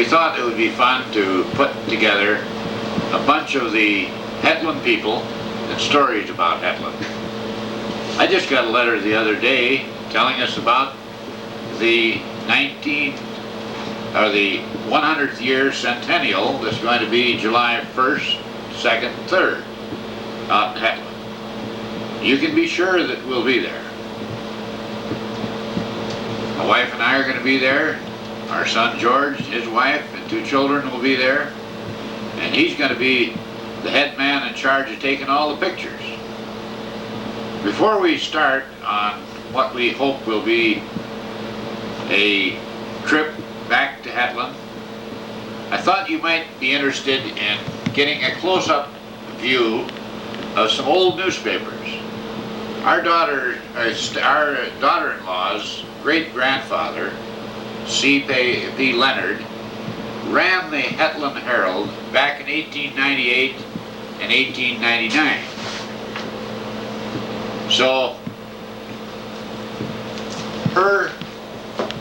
thought it would be fun to put together a bunch of the Hetland people and stories about Hetland. I just got a letter the other day telling us about the 100th year Centennial that's going to be July 1st, 2nd, 3rd out in Hetland. You can be sure that we'll be there. My wife and I are going to be there. Our son George, his wife, and 2 children will be there. And he's going to be the head man in charge of taking all the pictures. Before we start on what we hope will be a trip back to Hetland, I thought you might be interested in getting a close-up view of some old newspapers. Our daughter-in-law's great-grandfather, C.P. Leonard, ran the Hetland Herald back in 1898 and 1899. So her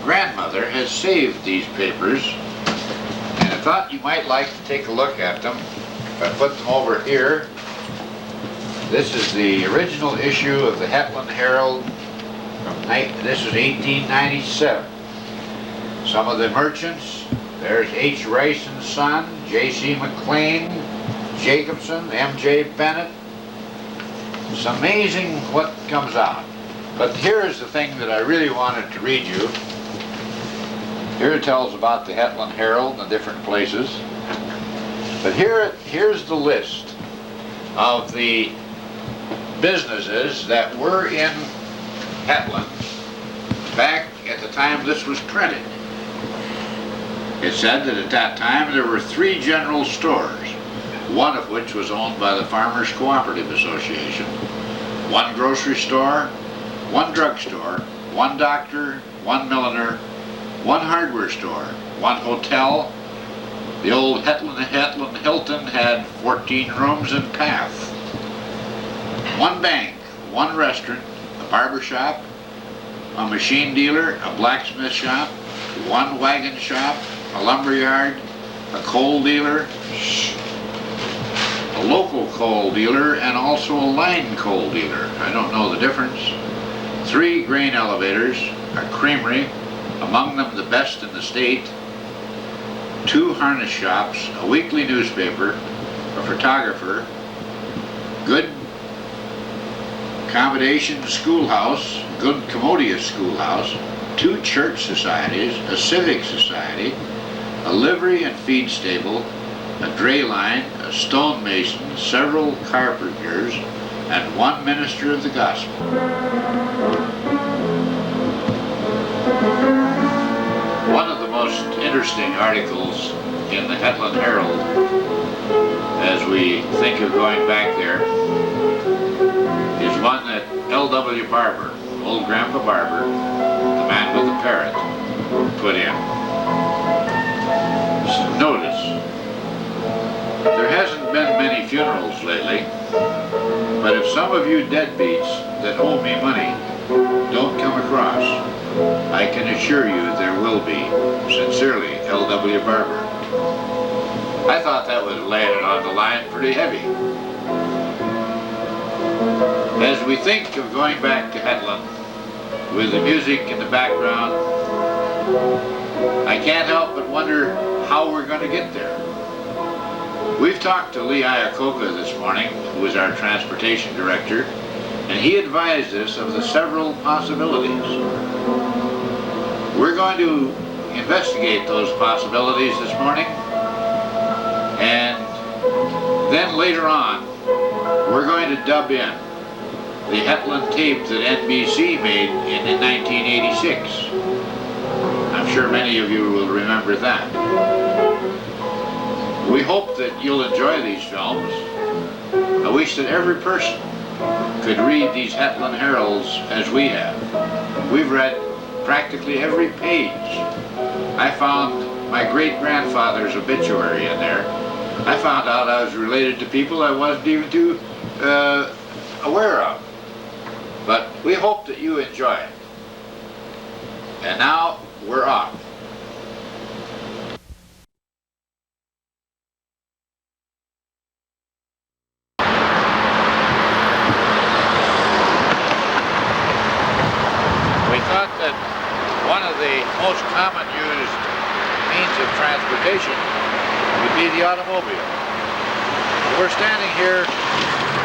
grandmother has saved these papers, and I thought you might like to take a look at them. If I put them over here, this is the original issue of the Hetland Herald from this is 1897. Some of the merchants, there's H. Rice and Son, J.C. McLean, Jacobson, M.J. Bennett. It's amazing what comes out. But here's the thing that I really wanted to read you. Here it tells about the Hetland Herald and the different places. But here's the list of the businesses that were in Hetland back at the time this was printed. It said that at that time there were 3 general stores, one of which was owned by the Farmers Cooperative Association, 1 grocery store, 1 drugstore, 1 doctor, 1 milliner, 1 hardware store, 1 hotel. The old Hetland Hilton had 14 rooms and bath. 1 bank, 1 restaurant, a barber shop, a machine dealer, a blacksmith shop, 1 wagon shop, a lumber yard, a coal dealer, a local coal dealer, and also a line coal dealer. I don't know the difference. 3 grain elevators, a creamery, among them the best in the state, 2 harness shops, a weekly newspaper, a photographer, good accommodation schoolhouse, good commodious schoolhouse, 2 church societies, a civic society, a livery and feed stable, a dray line, a stonemason, several carpenters, and 1 minister of the gospel. One of the most interesting articles in the Hetland Herald, as we think of going back there, is one that L.W. Barber, old Grandpa Barber, the man with the parrot, put in. So notice, there hasn't been many funerals lately, but if some of you deadbeats that owe me money don't come across, I can assure you there will be. Sincerely, L.W. Barber. I thought that would have landed on the line pretty heavy. As we think of going back to Hetland, with the music in the background, I can't help but wonder how we're going to get there. We've talked to Lee Iacocca this morning, who is our transportation director, and he advised us of the several possibilities. We're going to investigate those possibilities this morning, and then later on, we're going to dub in the Hetland tape that NBC made in 1986. I'm sure many of you will remember that. We hope that you'll enjoy these films. I wish that every person could read these Hetland Heralds as we have. We've read practically every page. I found my great-grandfather's obituary in there. I found out I was related to people I wasn't even too aware of. But we hope that you enjoy it. And now we're off. be the automobile. We're standing here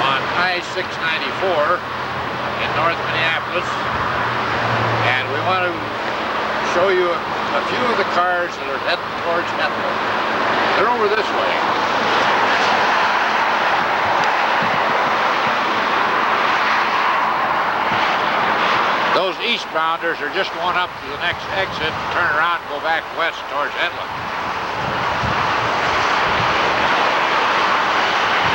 on I-694 in North Minneapolis, and we want to show you a few of the cars that are heading towards Hetland. They're over this way. Those eastbounders are just going up to the next exit, turn around and go back west towards Hetland.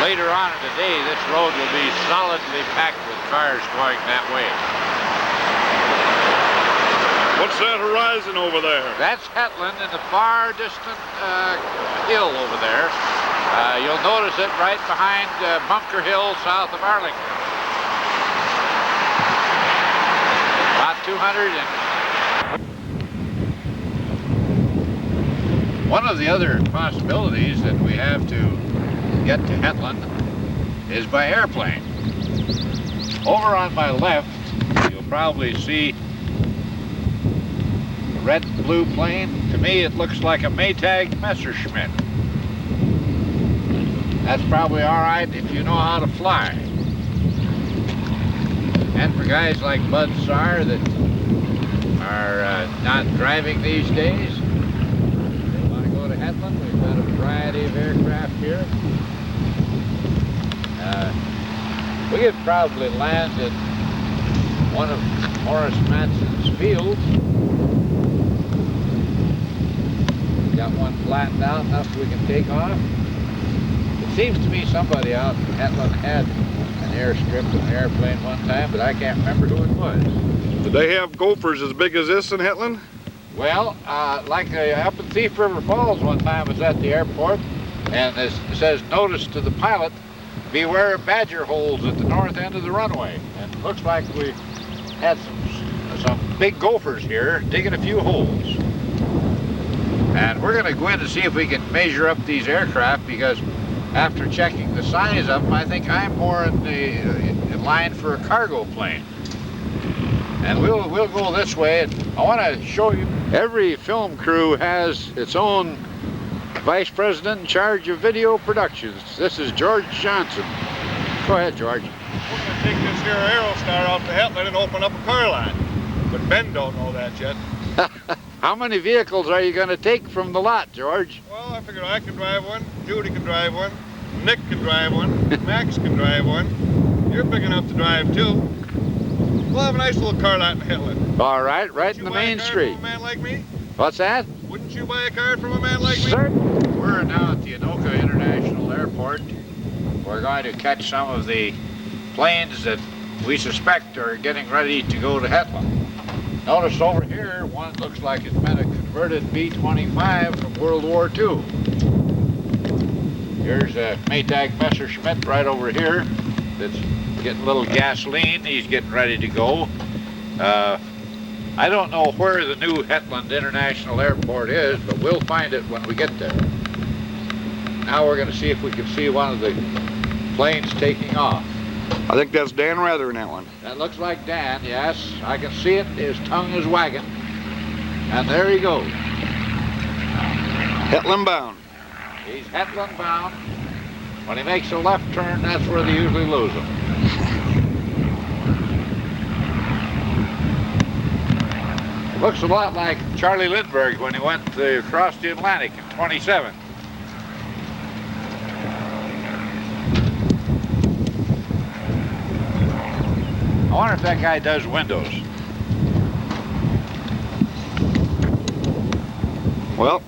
Later on in the day, this road will be solidly packed with cars going that way. What's that horizon over there? That's Hetland in the far distant hill over there. You'll notice it right behind Bunker Hill south of Arlington. About 200 and... One of the other possibilities that we have to get to Hetland is by airplane. Over on my left, you'll probably see a red and blue plane. To me, it looks like a Maytag Messerschmitt. That's probably all right if you know how to fly. And for guys like Bud Sarr that are not driving these days, they want to go to Hetland. We've got a variety of aircraft here. We could probably land in one of Horace Manson's fields. We've got one flattened out enough we can take off. It seems to me somebody out in Hetland had an airstrip and an airplane one time, but I can't remember who it was. Did they have gophers as big as this in Hetland? Well, like up in Thief River Falls one time, I was at the airport, and it says, notice to the pilot, beware of badger holes at the north end of the runway. And it looks like we had some big gophers here digging a few holes. And we're going to go in to see if we can measure up these aircraft, because after checking the size of them, I think I'm more in line for a cargo plane. And we'll go this way. And I want to show you. Every film crew has its own vice president in charge of video productions. This is George Johnson. Go ahead, George. We're going to take this here Aerostar out to Hetland and open up a car lot. But Ben don't know that yet. How many vehicles are you going to take from the lot, George? Well, I figured I can drive one, Judy can drive one, Nick can drive one, Max can drive one. You're big enough to drive too. We'll have a nice little car lot in Hetland. All right, right in the main street. Wouldn't you buy a car from a man like me? What's that? Wouldn't you buy a car from a man like me? Sir? We're now at the Anoka International Airport. We're going to catch some of the planes that we suspect are getting ready to go to Hetland. Notice over here, one looks like it's been a converted B-25 from World War II. Here's a Maytag Messerschmitt right over here that's getting a little gasoline. He's getting ready to go. I don't know where the new Hetland International Airport is, but we'll find it when we get there. Now we're going to see if we can see one of the planes taking off. I think that's Dan Rather in that one. That looks like Dan, yes. I can see it. His tongue is wagging. And there he goes. Hetland bound. He's Hetland bound. When he makes a left turn, that's where they usually lose him. It looks a lot like Charlie Lindbergh when he went across the Atlantic in 27. I wonder if that guy does windows. Well,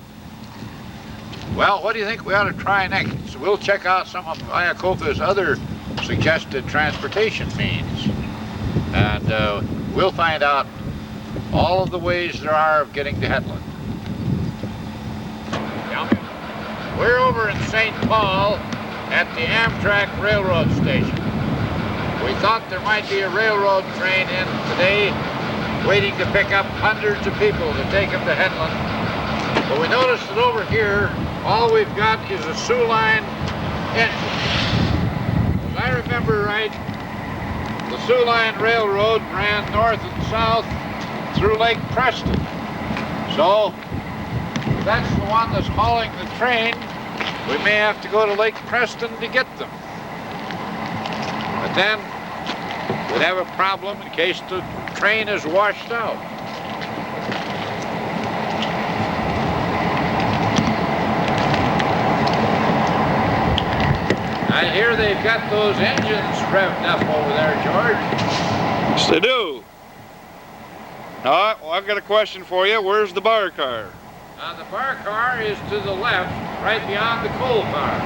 what do you think we ought to try next? So we'll check out some of Iacocca's other suggested transportation means. And we'll find out all of the ways there are of getting to Hetland. We're over in St. Paul at the Amtrak Railroad Station. We thought there might be a railroad train in today waiting to pick up hundreds of people to take them to Hetland. But we noticed that over here, all we've got is a Sioux Line engine. As I remember right, the Sioux Line Railroad ran north and south through Lake Preston. So that's the one that's hauling the train. we may have to go to Lake Preston to get them. But then we'd have a problem in case the train is washed out. I hear they've got those engines revved up over there, George. Yes, they do. All right, well, I've got a question for you. Where's the bar car? The bar car is to the left, right beyond the coal car.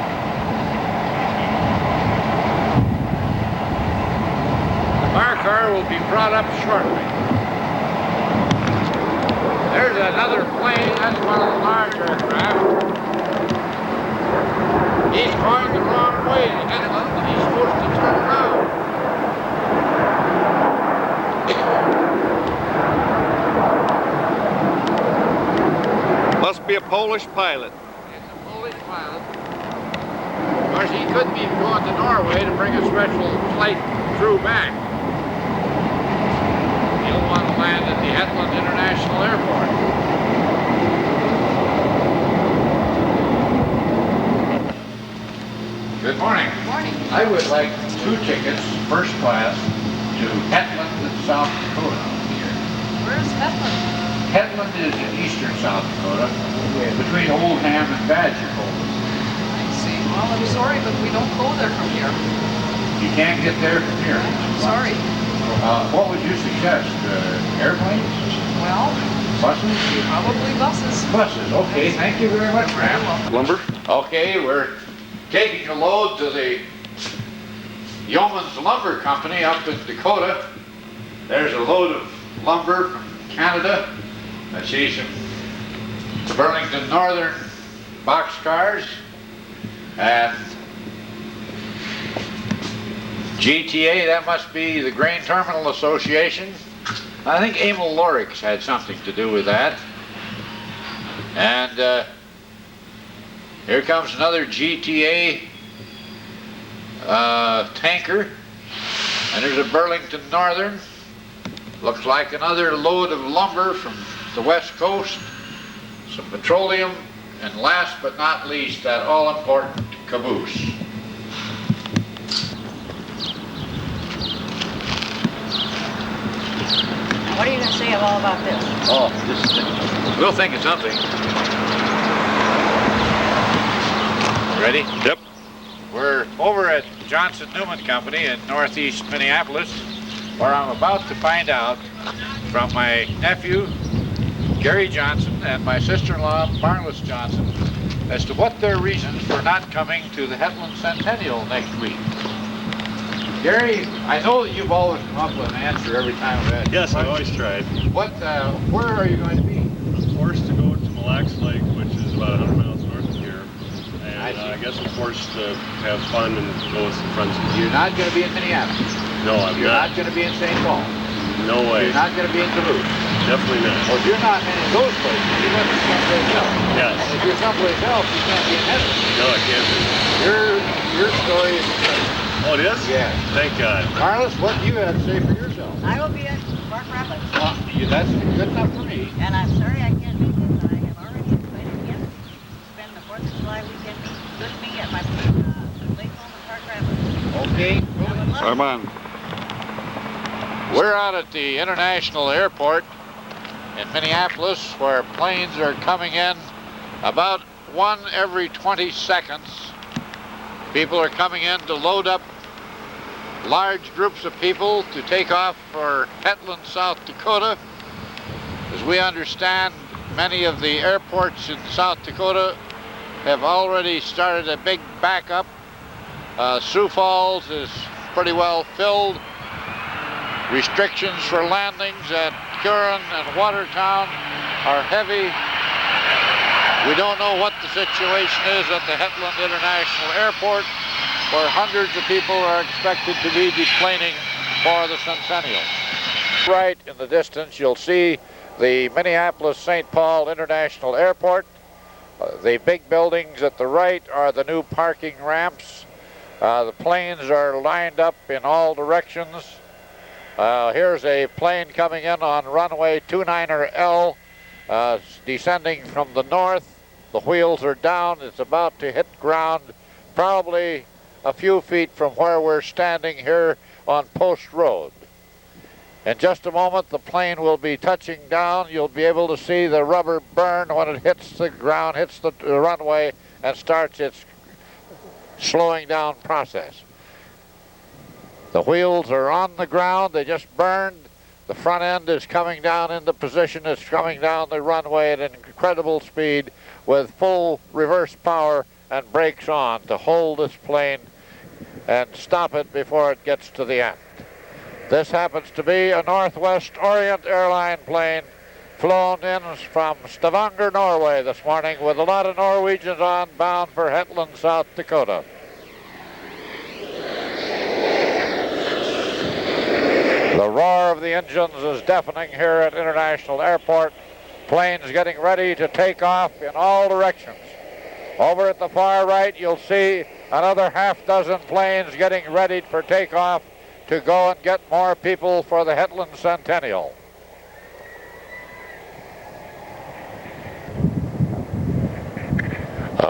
The bar car will be brought up shortly. There's another plane. That's one of the large aircraft. He's going the wrong way to Hetland, and he's supposed to turn around. Must be a Polish pilot. It's a Polish pilot. Of course, he could be going to Norway to bring a special flight through back. He'll want to land at the Hetland International Airport. Good morning. Good morning. I would like 2 tickets, first class, to Hetland in South Dakota here. Where's Hetland? Hetland is in eastern South Dakota, between Oldham and Badger. I see. Well, I'm sorry, but we don't go there from here. You can't get there from here. Sorry. What would you suggest? Airplanes? Well, Buses? probably buses. Buses. Okay, thank you very much, ma'am. Lumber? Okay, we're taking a load to the Yeoman's Lumber Company up in Dakota. There's a load of lumber from Canada. I see some Burlington Northern boxcars and GTA, that must be the Grain Terminal Association. I think Emil Lorix had something to do with that. And here comes another GTA tanker, and there's a Burlington Northern. Looks like another load of lumber from the west coast, some petroleum, and last but not least, that all-important caboose. What are you going to say all about this? Oh, we'll think of something. Ready? Yep. We're over at Johnson Newman Company in northeast Minneapolis, where I'm about to find out from my nephew, Gary Johnson, and my sister-in-law, Marlis Johnson, as to what their reasons for not coming to the Hetland Centennial next week. Gary, I know that you've always come up with an answer every time I've had. Yes, I always tried. Where are you going to be? I'm forced to go to Mille Lacs Lake, which is about 100 miles north of here. And I guess I'm forced to have fun and go with some friends. You're not going to be in Minneapolis. No, I'm You're not. not going to be in St. Paul. No way. You're not going to be in Duluth. Definitely not. Well, if you're not in those places, you must be someplace else. Yes. And if you're someplace else, you can't be in Hetland. No, I can't do Your story is incredible. Oh, it is? Yeah. Thank God. Marlis, what do you have to say for yourself? I will be at Park Rapids. That's good enough for me. And I'm sorry I can't make it, but I have already invited him to spend the 4th of July weekend with me at my lake home in Park Rapids. Okay. I would love I'm on. We're out at the International Airport in Minneapolis, where planes are coming in about 1 every 20 seconds. People are coming in to load up large groups of people to take off for Hetland, South Dakota. As we understand, many of the airports in South Dakota have already started a big backup. Sioux Falls is pretty well filled. Restrictions for landings at Huron and Watertown are heavy. We don't know what the situation is at the Hetland International Airport, where hundreds of people are expected to be deplaning for the Centennial. Right in the distance, you'll see the Minneapolis-St. Paul International Airport. The big buildings at the right are the new parking ramps. The planes are lined up in all directions. Here's a plane coming in on runway 29L, descending from the north. The wheels are down. It's about to hit ground, probably a few feet from where we're standing here on Post Road. In just a moment, the plane will be touching down. You'll be able to see the rubber burn when it hits the ground, hits the runway, and starts its slowing down process. The wheels are on the ground. They just burned. The front end is coming down into position. It's coming down the runway at an incredible speed with full reverse power and brakes on to hold this plane and stop it before it gets to the end. This happens to be a Northwest Orient airline plane flown in from Stavanger, Norway this morning with a lot of Norwegians on, bound for Hetland, South Dakota. The roar of the engines is deafening here at International Airport. Planes getting ready to take off in all directions. Over at the far right, you'll see another half-dozen planes getting ready for takeoff to go and get more people for the Hetland Centennial.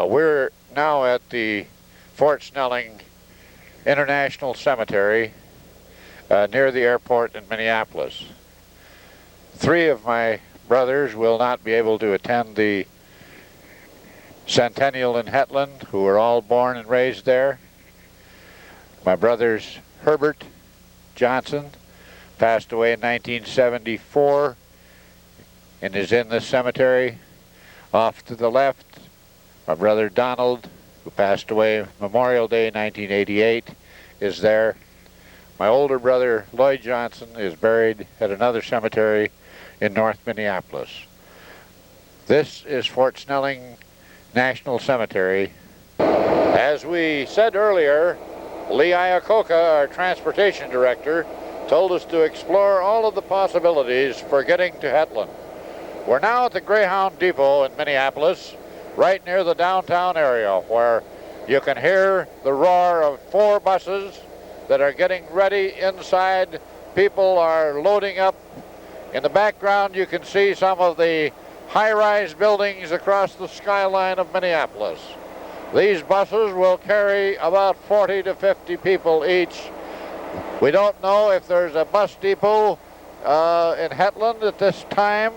We're now at the Fort Snelling International Cemetery near the airport in Minneapolis. 3 of my brothers will not be able to attend the Centennial in Hetland, who were all born and raised there. My brothers Herbert Johnson passed away in 1974 and is in this cemetery. Off to the left, my brother Donald, who passed away Memorial Day 1988, is there. My older brother Lloyd Johnson is buried at another cemetery in North Minneapolis. This is Fort Snelling National Cemetery. As we said earlier, Lee Iacocca, our transportation director, told us to explore all of the possibilities for getting to Hetland. We're now at the Greyhound Depot in Minneapolis, right near the downtown area, where you can hear the roar of 4 buses that are getting ready inside. People are loading up. In the background, you can see some of the high-rise buildings across the skyline of Minneapolis. These buses will carry about 40 to 50 people each. We don't know if there's a bus depot in Hetland at this time.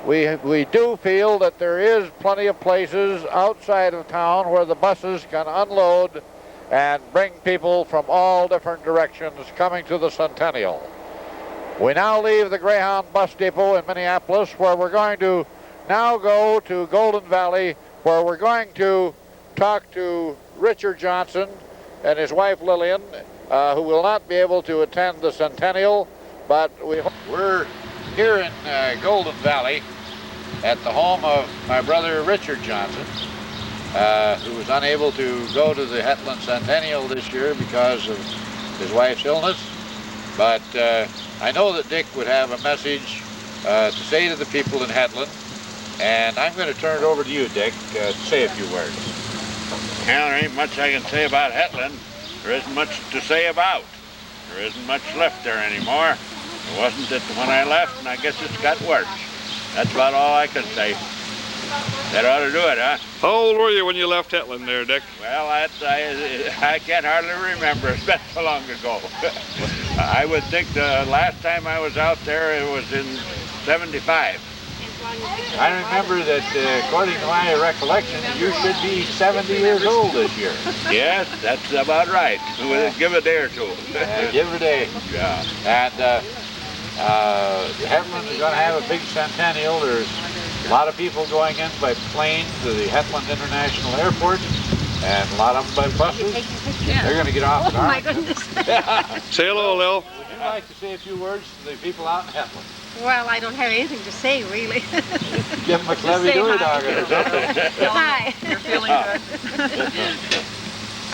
We do feel that there is plenty of places outside of town where the buses can unload and bring people from all different directions coming to the Centennial. We now leave the Greyhound bus depot in Minneapolis, where we're going to now go to Golden Valley, where we're going to talk to Richard Johnson and his wife Lillian, who will not be able to attend the Centennial, but we're here in Golden Valley at the home of my brother Richard Johnson, who was unable to go to the Hetland Centennial this year because of his wife's illness. But I know that Dick would have a message to say to the people in Hetland, and I'm going to turn it over to you, Dick, to say a few words. Well, there ain't much I can say about Hetland. There isn't much to say about. There isn't much left there anymore. It wasn't it when I left, and I guess it's got worse. That's about all I can say. That ought to do it, huh? How old were you when you left Hetland there, Dick? Well, I can't hardly remember. It's been so long ago. I would think the last time I was out there, it was in 75. I remember that, according to my recollection, you should be 70 years old this year. Yes, that's about right. Give a day or two. Give it a day. Yeah. And Hetland is going to have a big centennial. There's a lot of people going in by plane to the Hetland International Airport, and a lot of them by buses. They're going to get off. Oh my goodness. Say hello, Lil. Would you like to say a few words to the people out in Hetland? Well, I don't have anything to say, really. Give them a clever doodle dog or something. Hi. You're feeling good?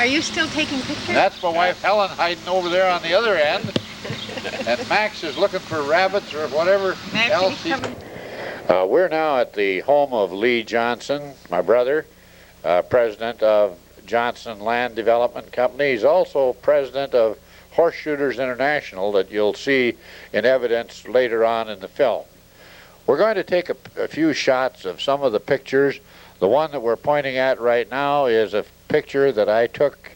Are you still taking pictures? That's my wife Helen hiding over there on the other end. And Max is looking for rabbits or whatever else. We're now at the home of Lee Johnson, my brother, president of Johnson Land Development Company. He's also president of Horse Shooters International, that you'll see in evidence later on in the film. We're going to take a few shots of some of the pictures The one that we're pointing at right now is a picture that I took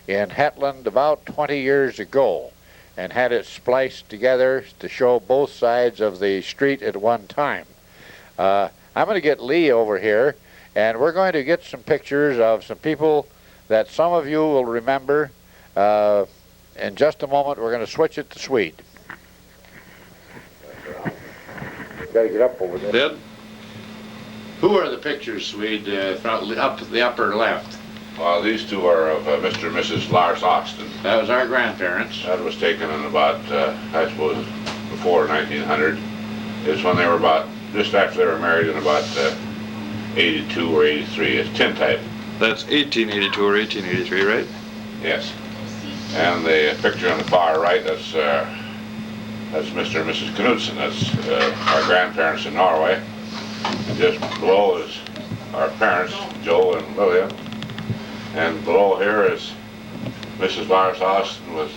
in Hetland about 20 years ago and had it spliced together to show both sides of the street at one time. I'm going to get Lee over here, and we're going to get some pictures of some people that some of you will remember. In just a moment, we're going to switch it to Swede. Got to get up over there. Did? Who are the pictures, Swede, up to the upper left? Well, these two are of Mr. and Mrs. Lars Austin. That was our grandparents. That was taken in about, I suppose, before 1900. It's when they were about, just after they were married in about 82 or 83. It's tintype. That's 1882 or 1883, right? Yes. And the picture on the far right, that's Mr. and Mrs. Knudsen. That's our grandparents in Norway. And just below is our parents, Joe and Lillian. And below here is Mrs. Lars Austin with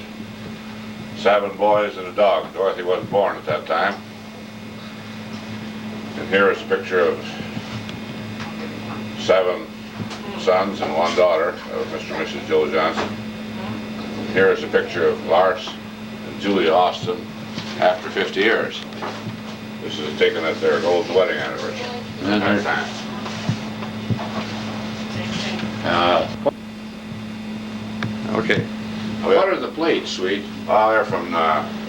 7 boys and a dog. Dorothy wasn't born at that time. And here is a picture of 7 sons and 1 daughter of Mr. and Mrs. Joe Johnson. And here is a picture of Lars and Julia Austin after 50 years. This is taken at their golden wedding anniversary. Okay. What are the plates, Swede? Well, they're from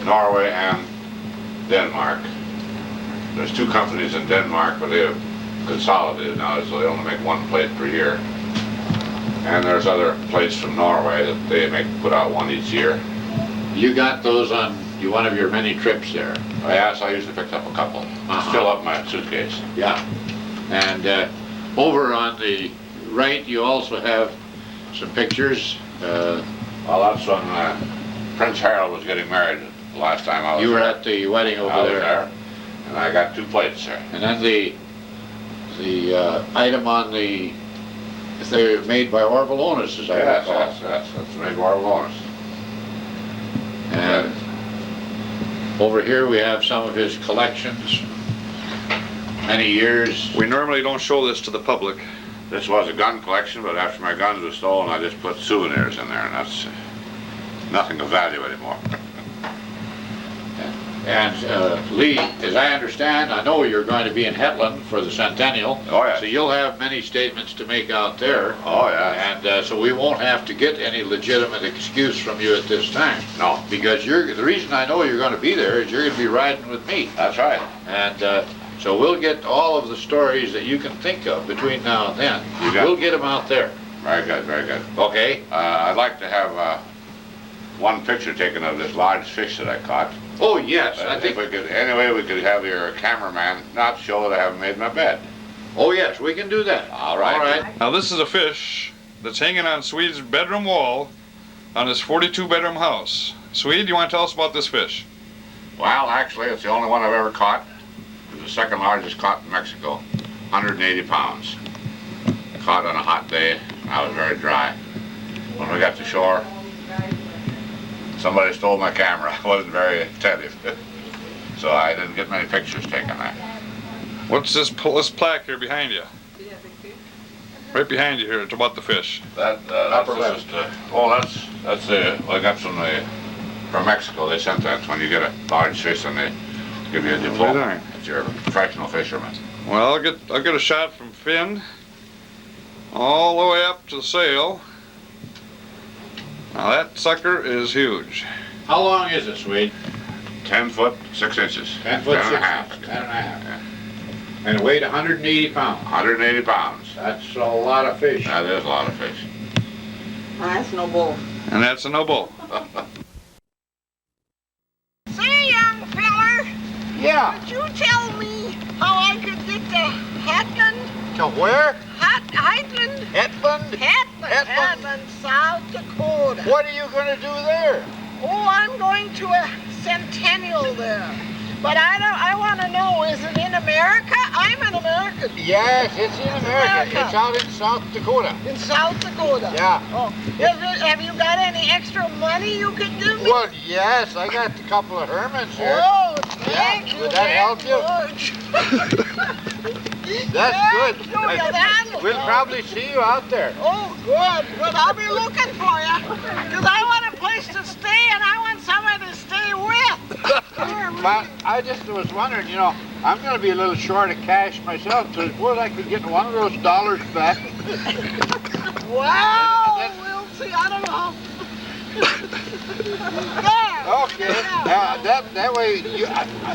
Norway and Denmark. There's 2 companies in Denmark, but they have consolidated now, so they only make 1 plate per year. And there's other plates from Norway that they put out 1 each year. You got those on one of your many trips there? Yes, I usually pick up a couple. Still up in my suitcase. Yeah. And over on the right, you also have some pictures. Well, that's when Prince Harold was getting married the last time I was You were there. at the wedding over I was there. there. And I got 2 plates there. And then the item on the, if they're made by Orville Onus, as I recall. Yes, that's made more bonus. And over here we have some of his collections. Many years. We normally don't show this to the public. This was a gun collection, but after my guns were stolen, I just put souvenirs in there, and that's nothing of value anymore. And Lee, as I understand, I know you're going to be in Hetland for the Centennial. Oh, yes. So you'll have many statements to make out there. Oh, yeah. And so we won't have to get any legitimate excuse from you at this time. No. Because the reason I know you're going to be there is you're going to be riding with me. That's right. And so we'll get all of the stories that you can think of between now and then. We'll get them out there. Very good, very good. Okay? I'd like to have 1 picture taken of this large fish that I caught. Oh, yes. I If think. we could, anyway, we could have your cameraman not show that I haven't made my bed. Oh, yes, we can do that. All right. All right. Now this is a fish that's hanging on Swede's bedroom wall on his 42-bedroom house. Swede, you want to tell us about this fish? Well, actually, it's the only one I've ever caught. It's the 2nd largest caught in Mexico, 180 pounds. Caught on a hot day, and I was very dry. When we got to shore, somebody stole my camera. I wasn't very attentive, so I didn't get many pictures taken there. What's this plaque here behind you? Right behind you here, it's about the fish. That's just, that's I got from Mexico. They sent that when you get a large fish and they give you a diploma. It's your professional fisherman. Well, I'll get a shot from fin all the way up to the sail. Now that sucker is huge. How long is it, Swede? 10 foot 6 inches. 10 foot 6 and a half. inches. 10 and a half. Yeah. And it weighed 180 pounds. 180 pounds. That's a lot of fish. That is a lot of fish. That's no bull. And that's a no bull. Say, young feller, Yeah. could you tell me how I could get to Hetland? To where? Hetland? Hetland? Hetland, South Dakota. What are you going to do there? Oh, I'm going to a Centennial there. But I want to know, is it in America? I'm an American. Yes, it's in America. America. It's out in South Dakota. In South Dakota? Yeah. Oh, have you got any extra money you could give me? Well, yes, I got a couple of hermits here. Oh, thank you. would that help you? very much. That's Yeah, good. you can handle We'll it. probably see you out there. Oh, good. I'll be looking for you. Because I want a place to stay and I want somebody to stay with. But I just was wondering, you know, I'm going to be a little short of cash myself, so suppose I could get one of those dollars back. Well, we'll see. I don't know. There. Okay. That way,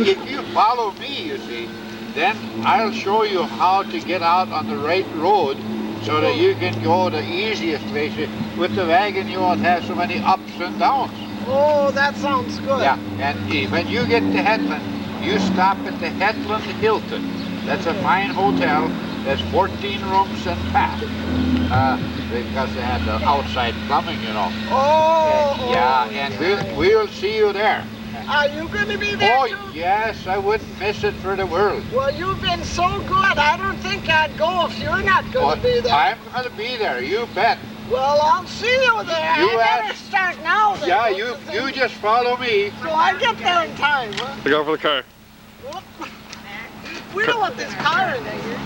if you follow me, you see, then I'll show you how to get out on the right road so that you can go the easiest places. With the wagon, you won't have so many ups and downs. Oh, that sounds good. Yeah, and when you get to Hetland, you stop at the Hetland Hilton. That's a fine hotel. There's 14 rooms and bath. Because they have the outside plumbing, you know. Oh. And we'll see you there. Are you going to be there too? Oh, yes, I wouldn't miss it for the world. Well, you've been so good. I don't think I'd go if you're not going to be there. I'm going to be there, you bet. Well, I'll see you there. You I better start now then. Yeah, you just follow me. So I get there in time, huh? Look out for the car. We don't want this car in there.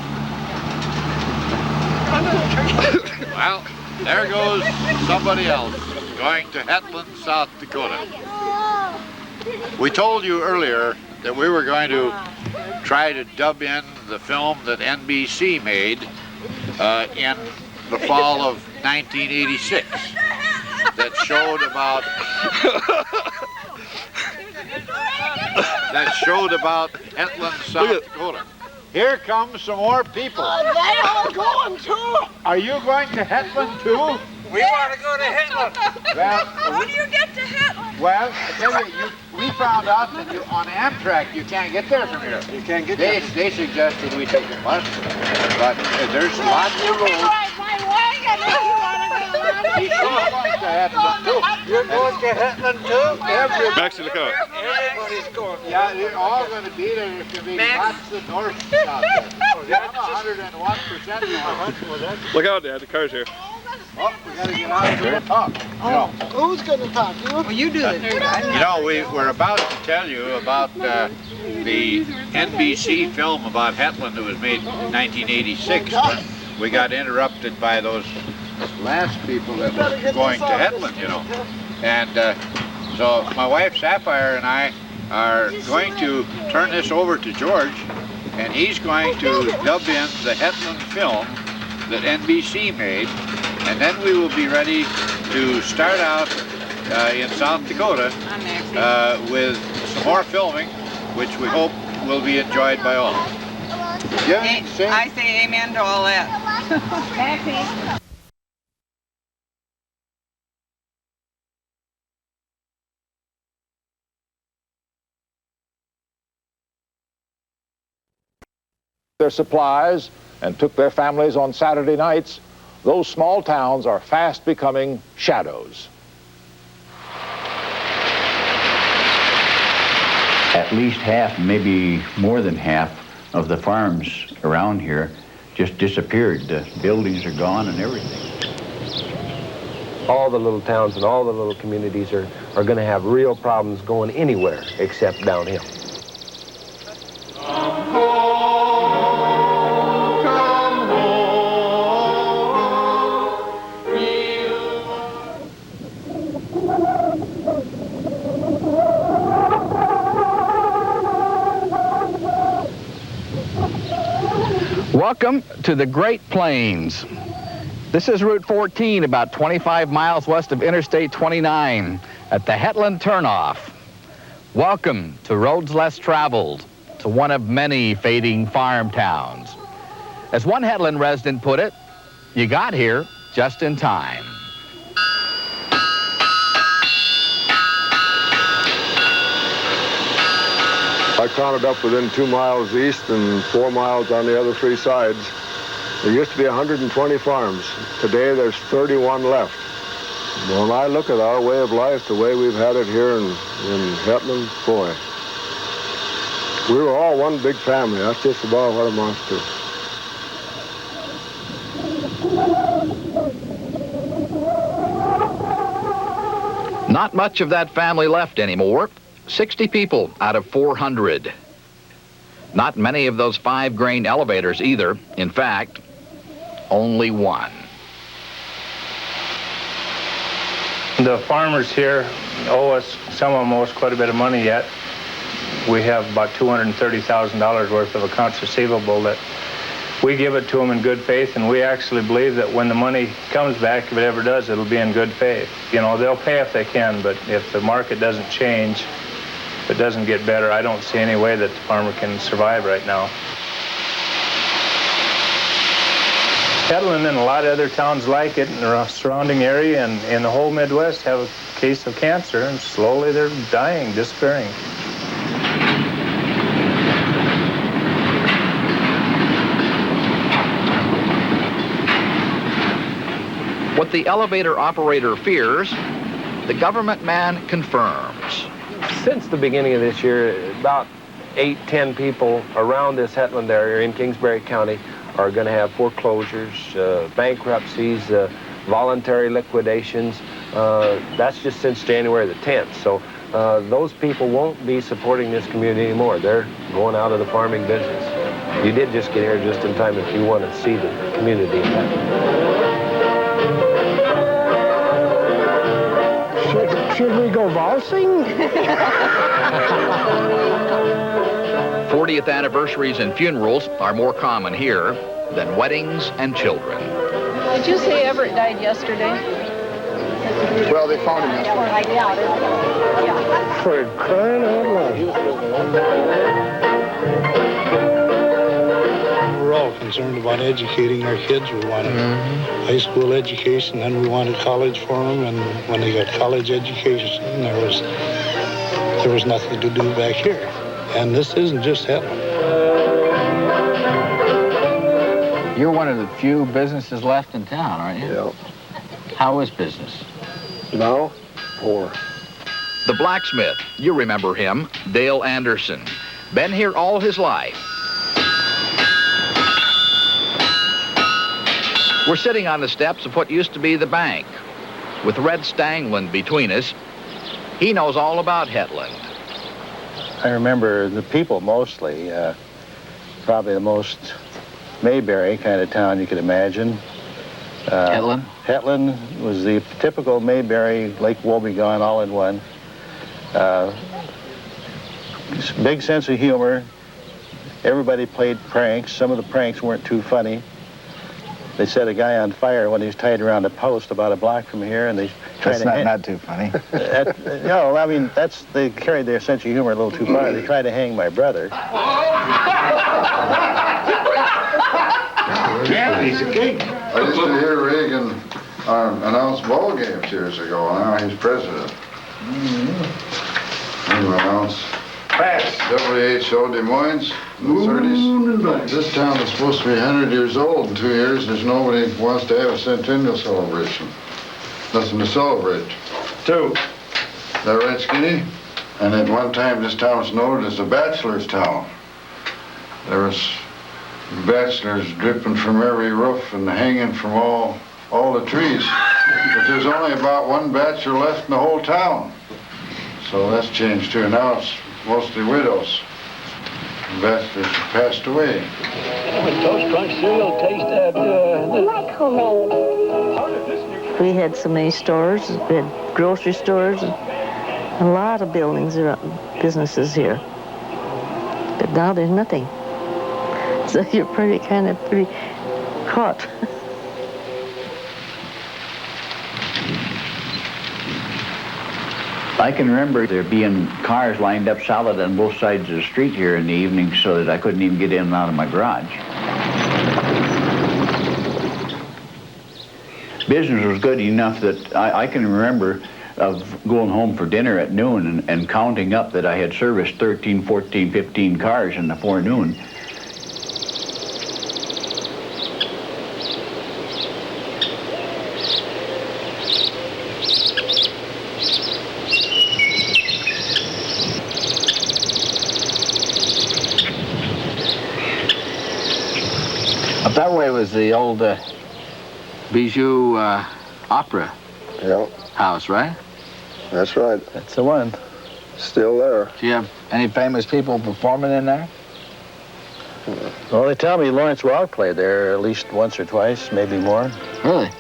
Well, there goes somebody else going to Hetland, South Dakota. We told you earlier that we were going to try to dub in the film that NBC made in the fall of 1986 that showed about Hetland, South Dakota. Here come some more people. They all going too. Are you going to Hetland too? We want to go to Hetland. Well, How do you get to Hetland? well, I tell you, we found out that on Amtrak you can't get there from here. You can't get They there. suggested we take a bus, but there's lots You of can roads. ride my wagon if you want to go on He's going to Hetland too. You're going to Hetland too? Max, look out. Everybody's going. Yeah, they're all going to be there. There's going to be Max? lots of North out there. I'm 101% North. Look out, Dad. The car's here. Oh, we got to get out here and talk. Who's going to talk? You? Well, you do it. You know, we're about to tell you about the NBC film about Hetland that was made in 1986, but we got interrupted by those last people that were going to Hetland, you know. And so my wife Sapphire and I are going to turn this over to George, and he's going to dub in the Hetland film that NBC made, and then we will be ready to start out in South Dakota with some more filming, which we hope will be enjoyed by all. I say amen to all that. Their supplies and took their families on Saturday nights, those small towns are fast becoming shadows. At least half, maybe more than half, of the farms around here just disappeared. The buildings are gone and everything. All the little towns and all the little communities are going to have real problems going anywhere except downhill. Welcome to the Great Plains. This is Route 14, about 25 miles west of Interstate 29 at the Hetland Turnoff. Welcome to roads less traveled, to one of many fading farm towns. As one Hetland resident put it, you got here just in time. I counted up within 2 miles east and 4 miles on the other 3 sides. There used to be 120 farms. Today there's 31 left. When I look at our way of life, the way we've had it here in Hetland, boy, we were all one big family. That's just about what it amounts to. Not much of that family left anymore. 60 people out of 400. Not many of those 5-grain elevators either. In fact, only one. The farmers here owe us, some of them owe us quite a bit of money yet. We have about $230,000 worth of accounts receivable that we give it to them in good faith, and we actually believe that when the money comes back, if it ever does, it'll be in good faith. You know, they'll pay if they can, but if the market doesn't change, if it doesn't get better, I don't see any way that the farmer can survive right now. Hetland and a lot of other towns like it in the surrounding area and in the whole Midwest have a case of cancer, and slowly they're dying, disappearing. What the elevator operator fears, the government man confirms. Since the beginning of this year, about 8-10 people around this Hetland area in Kingsbury County are going to have foreclosures, bankruptcies, voluntary liquidations. That's just since January the 10th. So those people won't be supporting this community anymore. They're going out of the farming business. You did just get here just in time if you want to see the community in that. Should we go valsing? 40th anniversaries and funerals are more common here than weddings and children. Did you say Everett died yesterday? Well, they found him yesterday. For crying out loud. We're all concerned about educating our kids. We wanted high school education, then we wanted college for them, and when they got college education, there was nothing to do back here. And this isn't just Hetland. You're one of the few businesses left in town, aren't you? Yeah. How is business? Now, poor. The blacksmith, you remember him, Dale Anderson. Been here all his life. We're sitting on the steps of what used to be the bank. With Red Stangland between us, he knows all about Hetland. I remember the people mostly, probably the most Mayberry kind of town you could imagine. Hetland? Hetland was the typical Mayberry, Lake Wobegon all in one. Big sense of humor. Everybody played pranks. Some of the pranks weren't too funny. They set a guy on fire when he was tied around a post about a block from here, and they tried to... That's not too funny. No, I mean, they carried their sense of humor a little too far. They tried to hang my brother. Yeah, he's a king. I used to hear Reagan announce ball games years ago, and now he's president. He announced WHO Des Moines in the 30s. This town is supposed to be 100 years old in 2 years. There's nobody who wants to have a Centennial celebration. Nothing to celebrate. Is that right, Skinny? And at one time, this town was noted as a bachelor's town. There was bachelors dripping from every roof and hanging from all the trees. But there's only about one bachelor left in the whole town. So that's changed too. Now it's mostly widows. Bachelors have passed away. Toast Crunch cereal taste that We had so many stores, we had grocery stores, a lot of buildings, businesses here. But now there's nothing. So you're pretty caught. I can remember there being cars lined up solid on both sides of the street here in the evening so that I couldn't even get in and out of my garage. Business was good enough that I can remember of going home for dinner at noon and counting up that I had serviced 13, 14, 15 cars in the forenoon. Up that way was the old Bijou Opera house, right? That's right. That's the one. Still there. Do you have any famous people performing in there? Well, they tell me Lawrence Welk played there at least once or twice, maybe more. Really?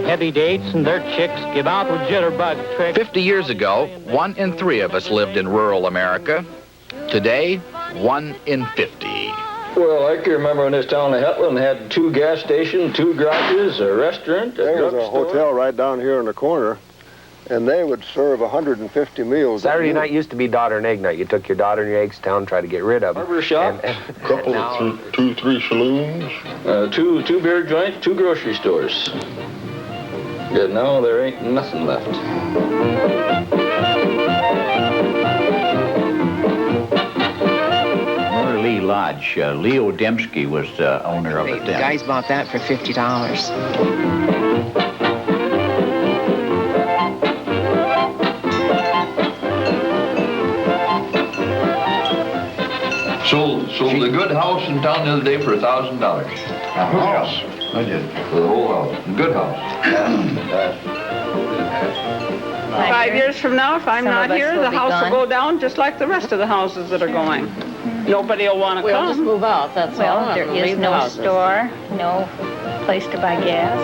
Heavy dates and their chicks give out with jitterbug tricks. 50 years ago, 1 in 3 of us lived in rural America. Today, 1 in 50. Well, I can remember when this town of Hetland had 2 gas stations, 2 garages, a restaurant, There was a hotel right down here in the corner, and they would serve 150 meals. Saturday night used to be daughter and egg night. You took your daughter and your eggs to town, tried to get rid of them. Barber shop. A couple of 2-3 saloons. 2 beer joints, 2 grocery stores. Yeah, now there ain't nothing left. Lee Lodge. Leo Dembski was the owner of it The then. guys bought that for $50. Sold the good house in town the other day for $1,000. House? I did. For the whole house. Good house. 5 years from now, if I'm Some not of us here, will the be house gone. will go down just like the rest of the houses that are going. Nobody will want to We'll come. just move out, that's all. Well, There we'll is leave the no houses. store, no place to buy gas.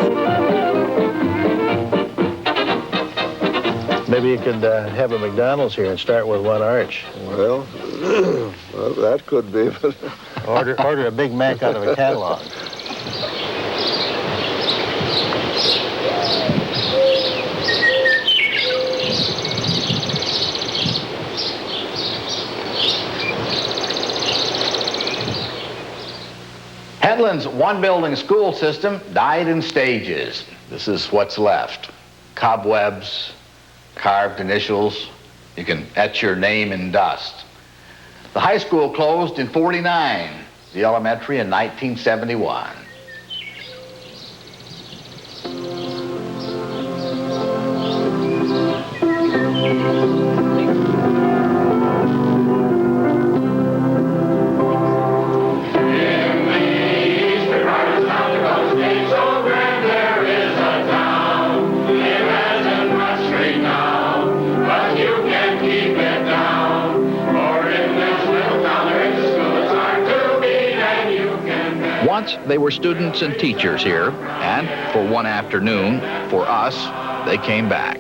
Maybe you could have a McDonald's here and start with 1 arch. Well, that could be, but... Order a Big Mac out of a catalog. Hetland's one-building school system died in stages. This is what's left. Cobwebs, carved initials. You can etch your name in dust. The high school closed in '49, the elementary in 1971. Once they were students and teachers here, and for one afternoon, for us, they came back.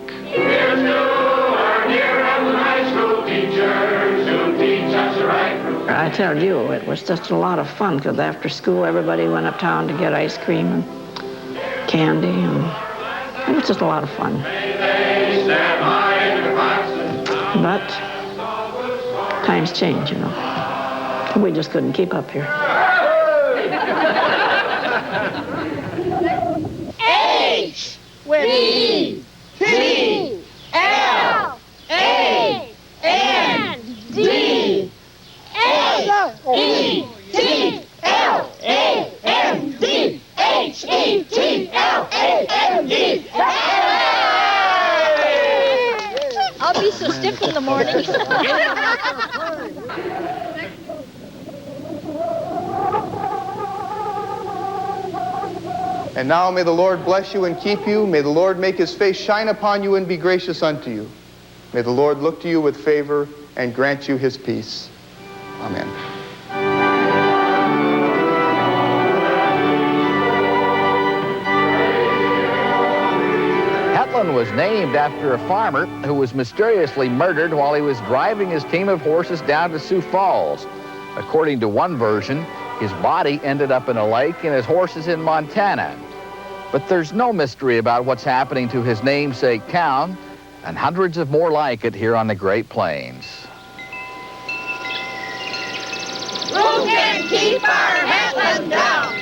I tell you, it was just a lot of fun because after school everybody went uptown to get ice cream and candy, and it was just a lot of fun. But times change, you know. We just couldn't keep up here. H, B, T, L, A, N, D, A, E, T, L, A, N, D, H, E, T, L, A, N, D. I'll be so stiff in the morning. And now may the Lord bless you and keep you. May the Lord make his face shine upon you and be gracious unto you. May the Lord look to you with favor and grant you his peace. Amen. Hetland was named after a farmer who was mysteriously murdered while he was driving his team of horses down to Sioux Falls. According to one version, his body ended up in a lake and his horses in Montana. But there's no mystery about what's happening to his namesake town and hundreds of more like it here on the Great Plains. Who can keep our Hetland down?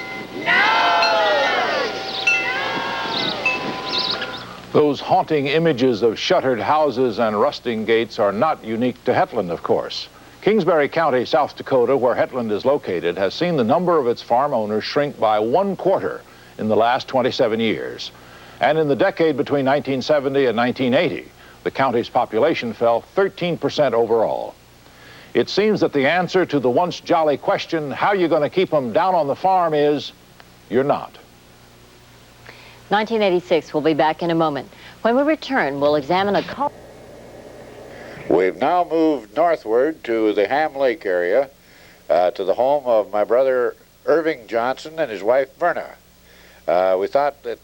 Those haunting images of shuttered houses and rusting gates are not unique to Hetland, of course. Kingsbury County, South Dakota, where Hetland is located, has seen the number of its farm owners shrink by 1/4 in the last 27 years. And in the decade between 1970 and 1980, the county's population fell 13% overall. It seems that the answer to the once jolly question, how you going to keep them down on the farm, is you're not. 1986. We'll be back in a moment. When we return, we'll examine a cult. We've now moved northward to the Ham Lake area, to the home of my brother Irving Johnson and his wife Verna. We thought that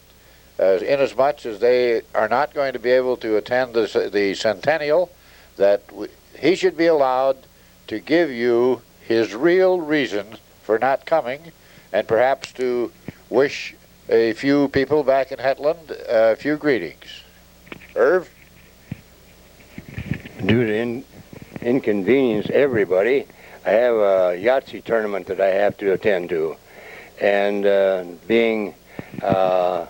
inasmuch as they are not going to be able to attend the Centennial, that he should be allowed to give you his real reason for not coming, and perhaps to wish a few people back in Hetland a few greetings. Irv? Due to inconvenience everybody, I have a Yahtzee tournament that I have to attend to. And being a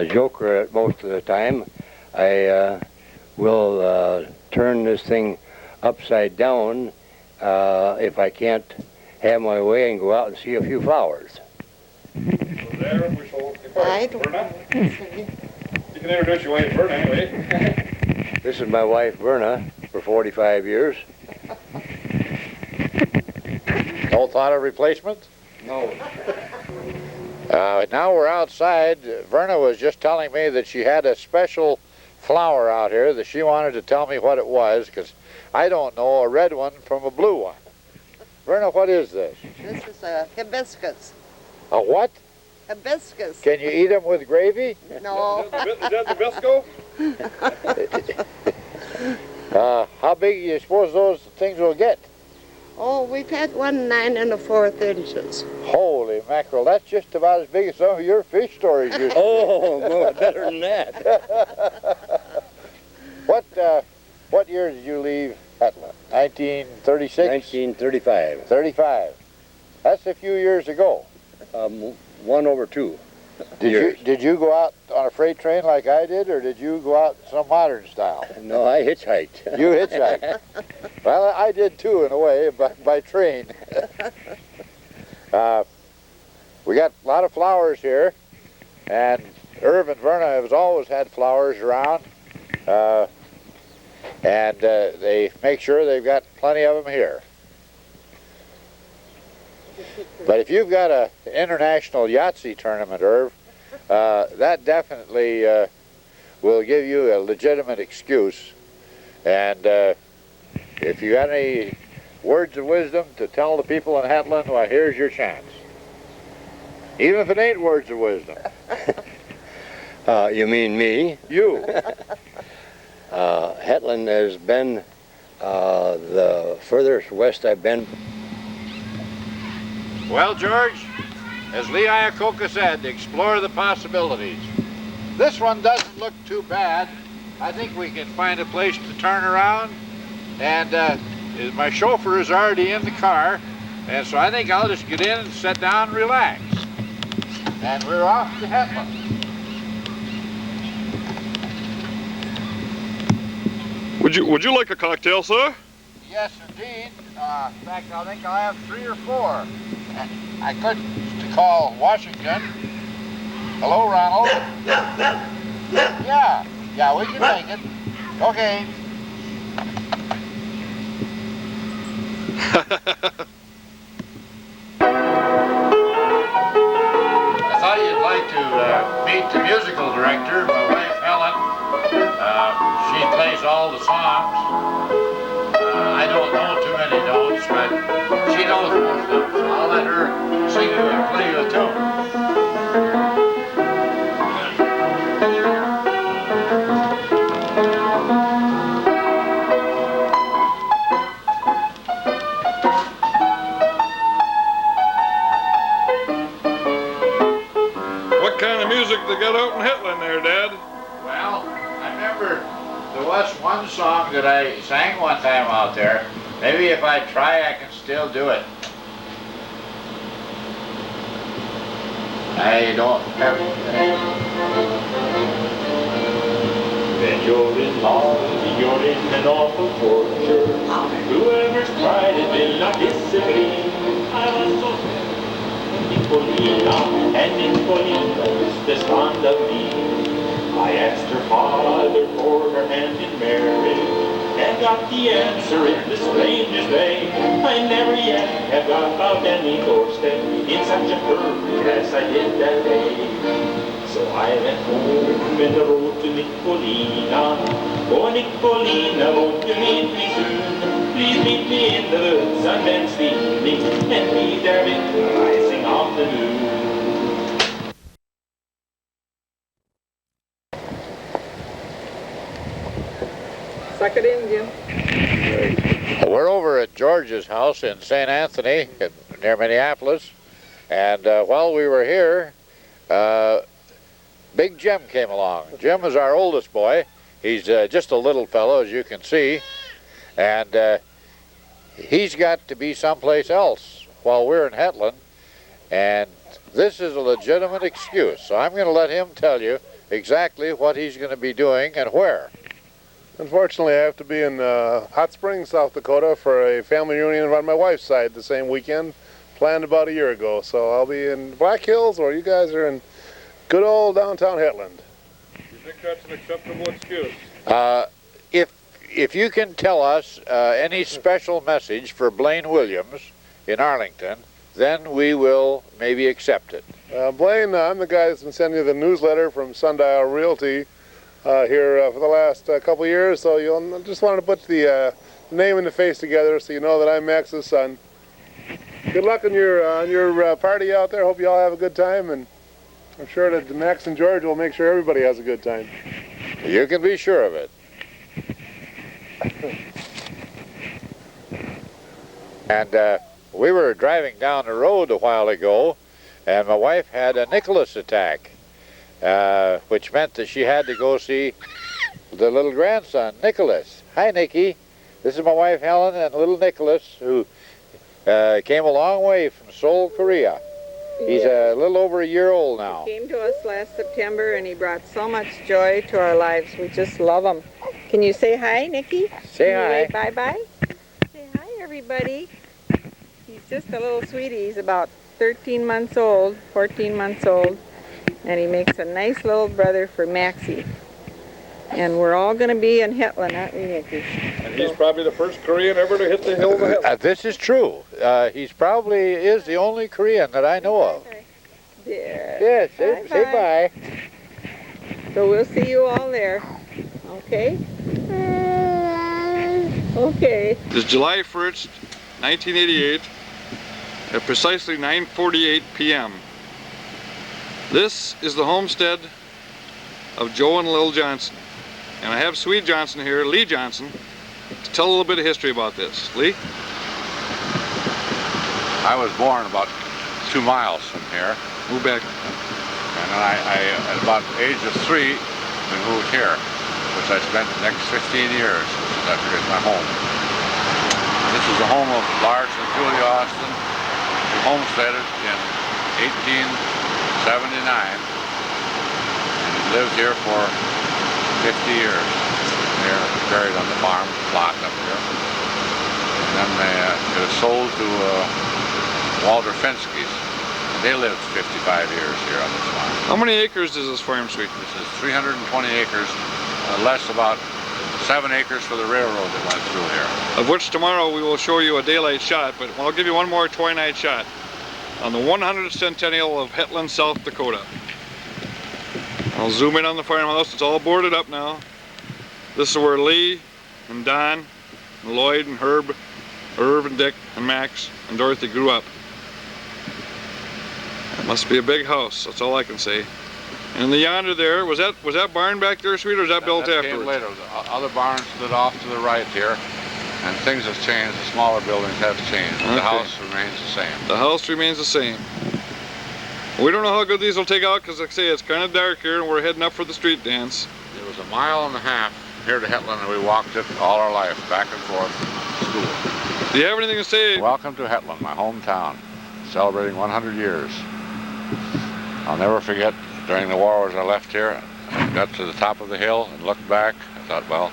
joker at most of the time, I will turn this thing upside down if I can't have my way and go out and see a few flowers. You can introduce your wife, Verna, anyway. This is my wife, Verna, for 45 years. No thought of replacement? No. Now we're outside. Verna was just telling me that she had a special flower out here that she wanted to tell me what it was, because I don't know a red one from a blue one. Verna, what is this? This is a hibiscus. A what? Hibiscus. Can you eat them with gravy? No. Is that Nabisco? How big do you suppose those things will get? Oh, we've had one 9 1/4 inches. Holy mackerel, that's just about as big as some of your fish stories used to be. Oh, no, better than that. What year did you leave Hetland? 1936? 1935. 35. That's a few years ago. 1 over 2. Did you go out on a freight train like I did, or did you go out some modern style? No, I hitchhiked. You hitchhiked. Well, I did too, in a way, by train. We got a lot of flowers here, and Irv and Verna have always had flowers around, and they make sure they've got plenty of them here. But if you've got an international Yahtzee tournament, Irv, that definitely will give you a legitimate excuse. And if you got any words of wisdom to tell the people in Hetland, well, here's your chance. Even if it ain't words of wisdom. You mean me? You. Hetland has been the furthest west I've been. Well, George, as Lee Iacocca said, explore the possibilities. This one doesn't look too bad. I think we can find a place to turn around, and my chauffeur is already in the car, and so I think I'll just get in and sit down and relax. And we're off to Hetland. Would you like a cocktail, sir? Yes, indeed. In fact, I think I'll have 3 or 4. I could call Washington. Hello, Ronald. Yeah, we can make it. Okay. I thought you'd like to meet the musical director, my wife Helen. She plays all the songs. I don't know too many notes, but she knows most of them, so I'll let her sing you and play you a tune. What kind of music they got out in Hetland there, Dad? Well, I remember there was one song that I sang one time out there. Maybe if I try, I can still do it. I don't have... Then you're in law, you're in an awful torture. Whoever's tried it will not disagree. I was so in Polina, and in Polina was this fond of me. I asked her father for her hand in marriage, and got the answer in the strangest way. I never yet have got out any doorstep in such a hurry as I did that day. So I went home and I wrote to Nicolina. Oh, Nicolina, won't you meet me soon? Please meet me in the woods on Wednesday evening and be there with the rising of the moon. Suck it in, Jim. We're over at George's house in St. Anthony, near Minneapolis, and while we were here, Big Jim came along. Jim is our oldest boy. He's just a little fellow, as you can see, and he's got to be someplace else while we're in Hetland, and this is a legitimate excuse, so I'm going to let him tell you exactly what he's going to be doing and where. Unfortunately, I have to be in Hot Springs, South Dakota for a family reunion on my wife's side the same weekend, planned about a year ago. So I'll be in Black Hills, or you guys are in good old downtown Hetland. You think that's an acceptable excuse? If you can tell us any special message for Blaine Williams in Arlington, then we will maybe accept it. Blaine, I'm the guy that's been sending you the newsletter from Sundial Realty here for the last couple of years, so you'll just wanted to put the name and the face together so you know that I'm Max's son. Good luck on your party out there. Hope you all have a good time, and I'm sure that Max and George will make sure everybody has a good time. You can be sure of it. And we were driving down the road a while ago, and my wife had a Nicholas attack, which meant that she had to go see the little grandson, Nicholas. Hi, Nicky. This is my wife, Helen, and little Nicholas, who came a long way from Seoul, Korea. He's a little over a year old now. He came to us last September, and he brought so much joy to our lives. We just love him. Can you say hi, Nikki? Say hi. Bye-bye. Say hi, everybody. He's just a little sweetie. He's about 13 months old, 14 months old, and he makes a nice little brother for Maxie. And we're all going to be in Hetland, aren't we, Nikki? And he's probably the first Korean ever to hit the hills of Hetland. This is true. He's probably is the only Korean that I know of. There. Yes, say bye. So we'll see you all there. Okay? Okay. It's July 1st, 1988, at precisely 9:48 p.m. This is the homestead of Joe and Lil Johnson. And I have Swede Johnson here, Lee Johnson, to tell a little bit of history about this. Lee? I was born about 2 miles from here. Move back. And then at about the age of 3, we moved here, which I spent the next 15 years, which is after it's my home. This is the home of Lars and Julia Austin, who homesteaded in 1879. And he lived here for 50 years. They're buried on the farm plot up here. And then it was sold to Walter Fenske's. They lived 55 years here on this farm. How many acres is this farm, Sweet? This is 320 acres, less about 7 acres for the railroad that went through here. Of which tomorrow we will show you a daylight shot, but I'll give you one more twilight shot on the 100th Centennial of Hetland, South Dakota. I'll zoom in on the farmhouse. It's all boarded up now. This is where Lee and Don and Lloyd and Herb, Irv and Dick and Max and Dorothy grew up. It must be a big house, that's all I can say. And the yonder there, was that barn back there, Sweet, or was that built afterwards? Came later. The other barns stood off to the right here, and things have changed. The smaller buildings have changed. Okay. The house remains the same. The house remains the same. We don't know how good these will take out because, like I say, it's kind of dark here and we're heading up for the street dance. It was 1.5 miles here to Hetland, and we walked it all our life, back and forth to school. Do you have anything to say? Welcome to Hetland, my hometown, celebrating 100 years. I'll never forget, during the war as I left here, I got to the top of the hill and looked back. I thought, well,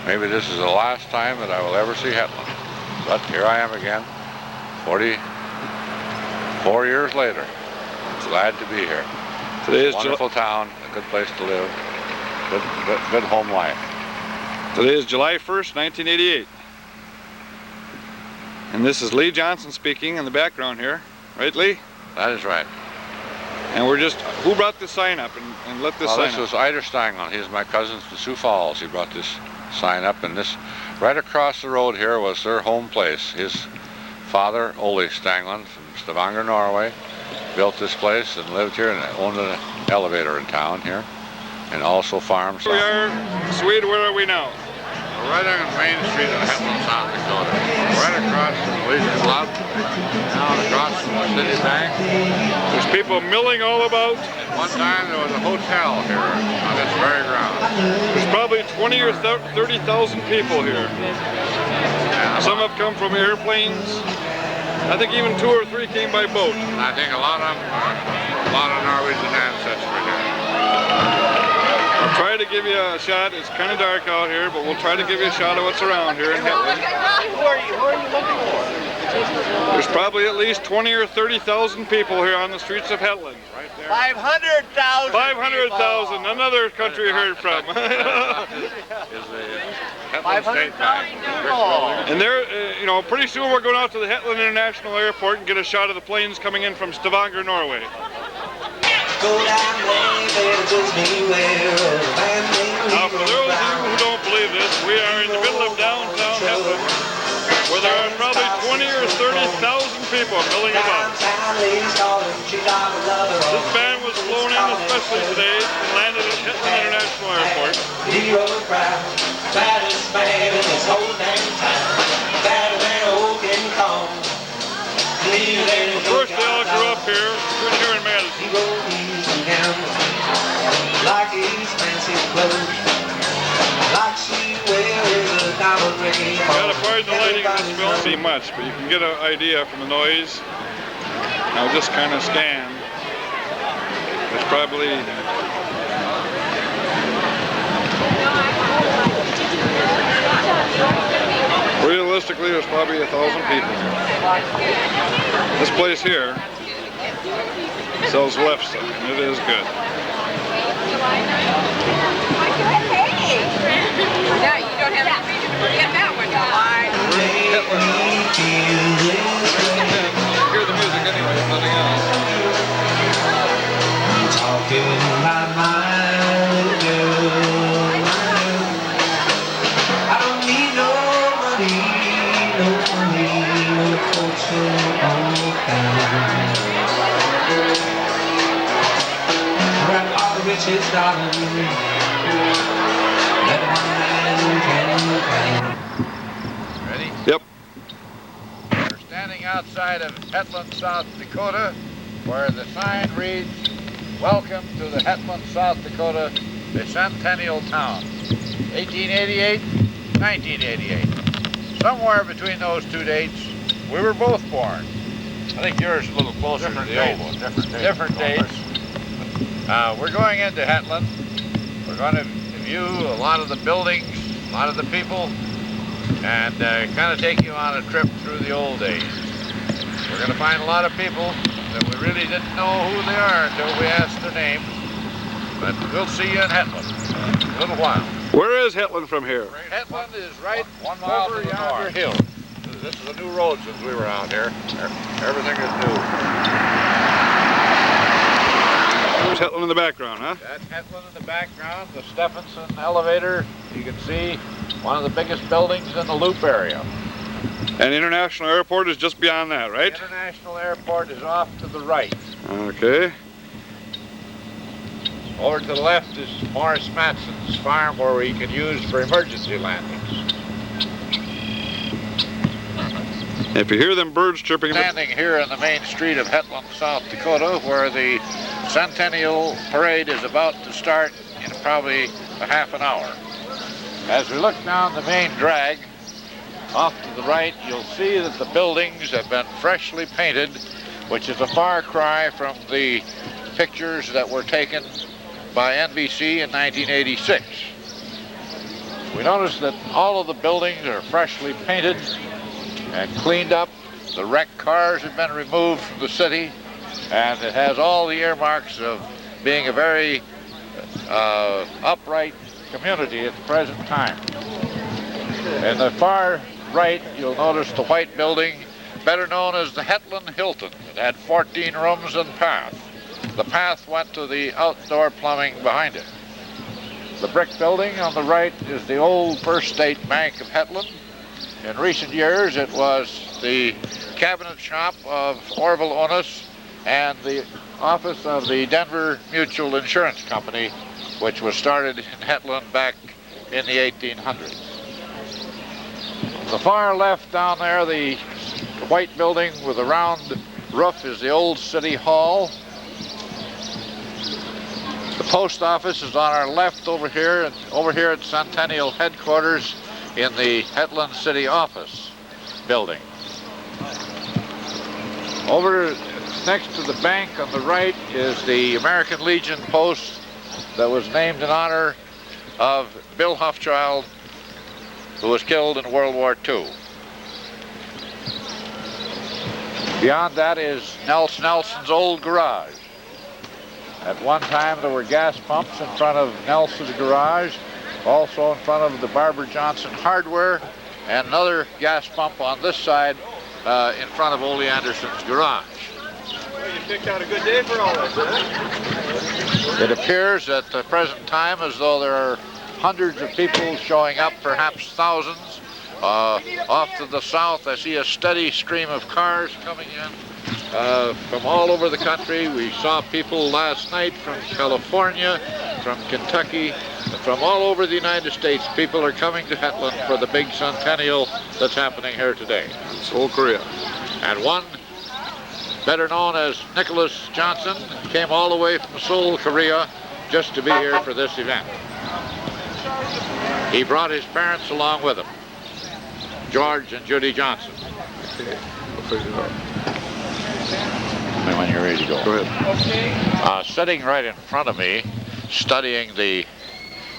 maybe this is the last time that I will ever see Hetland. But here I am again, 44 years later. Glad to be here. Today is wonderful town, a good place to live, good home life. Today is July 1st, 1988. And this is Lee Johnson speaking in the background here. Right, Lee? That is right. And we're just, who brought this sign up and lit this sign This up? was Ida Stangland. He's my cousin from Sioux Falls. He brought this sign up, and this, right across the road here was their home place. His father, Ole Stangland from Stavanger, Norway, built this place and lived here and owned an elevator in town here, and also farms. We are, Swede, where are we now? We're right on Main Street in Hetland, South Dakota. Right across from the Legion Club, down across from the City Bank. There's people milling all about. At one time there was a hotel here on this very ground. There's probably 20 or 30,000 people here. Some have come from airplanes. I think even 2 or 3 came by boat. And I think a lot of them are a lot of Norwegian ancestry here. I'll try to give you a shot. It's kind of dark out here, but we'll try to give you a shot of what's around here in Hetland. Who are you looking for? There's probably at least 20 or 30,000 people here on the streets of Hetland. Right there. 500,000. 500,000, another country you heard from. Is the Hetland State Bank. And there, you know, pretty soon we're going out to the Hetland International Airport and get a shot of the planes coming in from Stavanger, Norway. Now, for those of you who don't believe this, we are in the middle of downtown Hetland, where there are probably 20 or 30,000 people milling about. This band was flown in especially today and landed at Hetland International Airport. Of course, they all grew up here in Madison. Like his fancy clothes, like she wears a diamond ring. Gotta pardon the lighting in this film, see much, but you can get an idea from the noise. I'll just kind of scan. There's probably realistically, there's probably 1,000 people. This place here sells lefse, and it is good. Yeah, you don't have any reason to forget that one, do I? Hear the music anyway, if nothing else. Talking my mind, girl. I don't need no money, no fortune, no kind. Grab all the riches, darling. Ready? Yep. We're standing outside of Hetland, South Dakota, where the sign reads, "Welcome to the Hetland, South Dakota, a Centennial town. 1888, 1988. Somewhere between those two dates, we were both born. I think yours is a little closer to the old one. Different dates. We're going into Hetland. We're going to view a lot of the buildings, a lot of the people, and kind of take you on a trip through the old days. We're going to find a lot of people that we really didn't know who they are until we asked their names. But we'll see you in Hetland in a little while. Where is Hetland from here? Hetland is right 1 mile over yonder hill. This is a new road since we were out here. Everything is new. There's Hetland in the background, huh? That's Hetland in the background, the Stephenson elevator. You can see one of the biggest buildings in the loop area. And International Airport is just beyond that, right? International Airport is off to the right. Okay. Over to the left is Morris Matson's farm, where we can use for emergency landings. If you hear them birds chirping... Standing here on the main street of Hetland, South Dakota, where the Centennial Parade is about to start in probably a half an hour. As we look down the main drag, off to the right, you'll see that the buildings have been freshly painted, which is a far cry from the pictures that were taken by NBC in 1986. We notice that all of the buildings are freshly painted and cleaned up. The wrecked cars have been removed from the city, and it has all the earmarks of being a very upright community at the present time. In the far right, you'll notice the white building, better known as the Hetland Hilton. It had 14 rooms and path. The path went to the outdoor plumbing behind it. The brick building on the right is the old First State Bank of Hetland. In recent years, it was the cabinet shop of Orville Onus and the office of the Denver Mutual Insurance Company, which was started in Hetland back in the 1800s. The far left down there, the white building with a round roof, is the old City Hall. The post office is on our left over here at Centennial headquarters in the Hetland City office building. Over next to the bank on the right is the American Legion post that was named in honor of Bill Hofschild, who was killed in World War II. Beyond that is Nelson's old garage. At one time there were gas pumps in front of Nelson's garage, also in front of the Barbara Johnson Hardware, and another gas pump on this side in front of Ole Anderson's garage. Well, you picked out a good day for all this, huh? It appears at the present time as though there are hundreds of people showing up, perhaps thousands. Off to the south, I see a steady stream of cars coming in from all over the country. We saw people last night from California, from Kentucky, from all over the United States. People are coming to Hetland for the big centennial that's happening here today. Seoul, Korea. And one, better known as Nicholas Johnson, came all the way from Seoul, Korea, just to be here for this event. He brought his parents along with him, George and Judy Johnson. Okay, we'll figure it out. When you're ready to go. Go ahead. Sitting right in front of me, studying the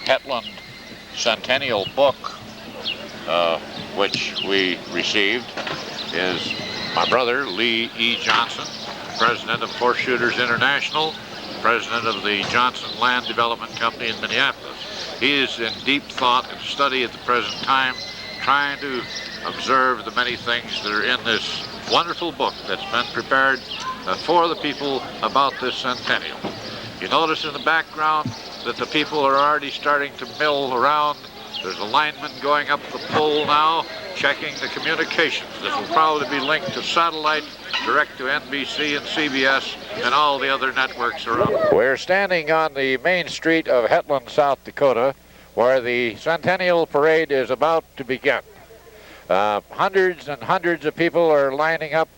Hetland Centennial book, which we received, is my brother, Lee E. Johnson, president of Horse Shooters International, president of the Johnson Land Development Company in Minneapolis. He is in deep thought and study at the present time, trying to observe the many things that are in this wonderful book that's been prepared for the people about this centennial. You notice in the background that the people are already starting to mill around. There's a lineman going up the pole now, checking the communications. This will probably be linked to satellite, direct to NBC and CBS and all the other networks around. We're standing on the main street of Hetland, South Dakota, where the Centennial Parade is about to begin. Hundreds and hundreds of people are lining up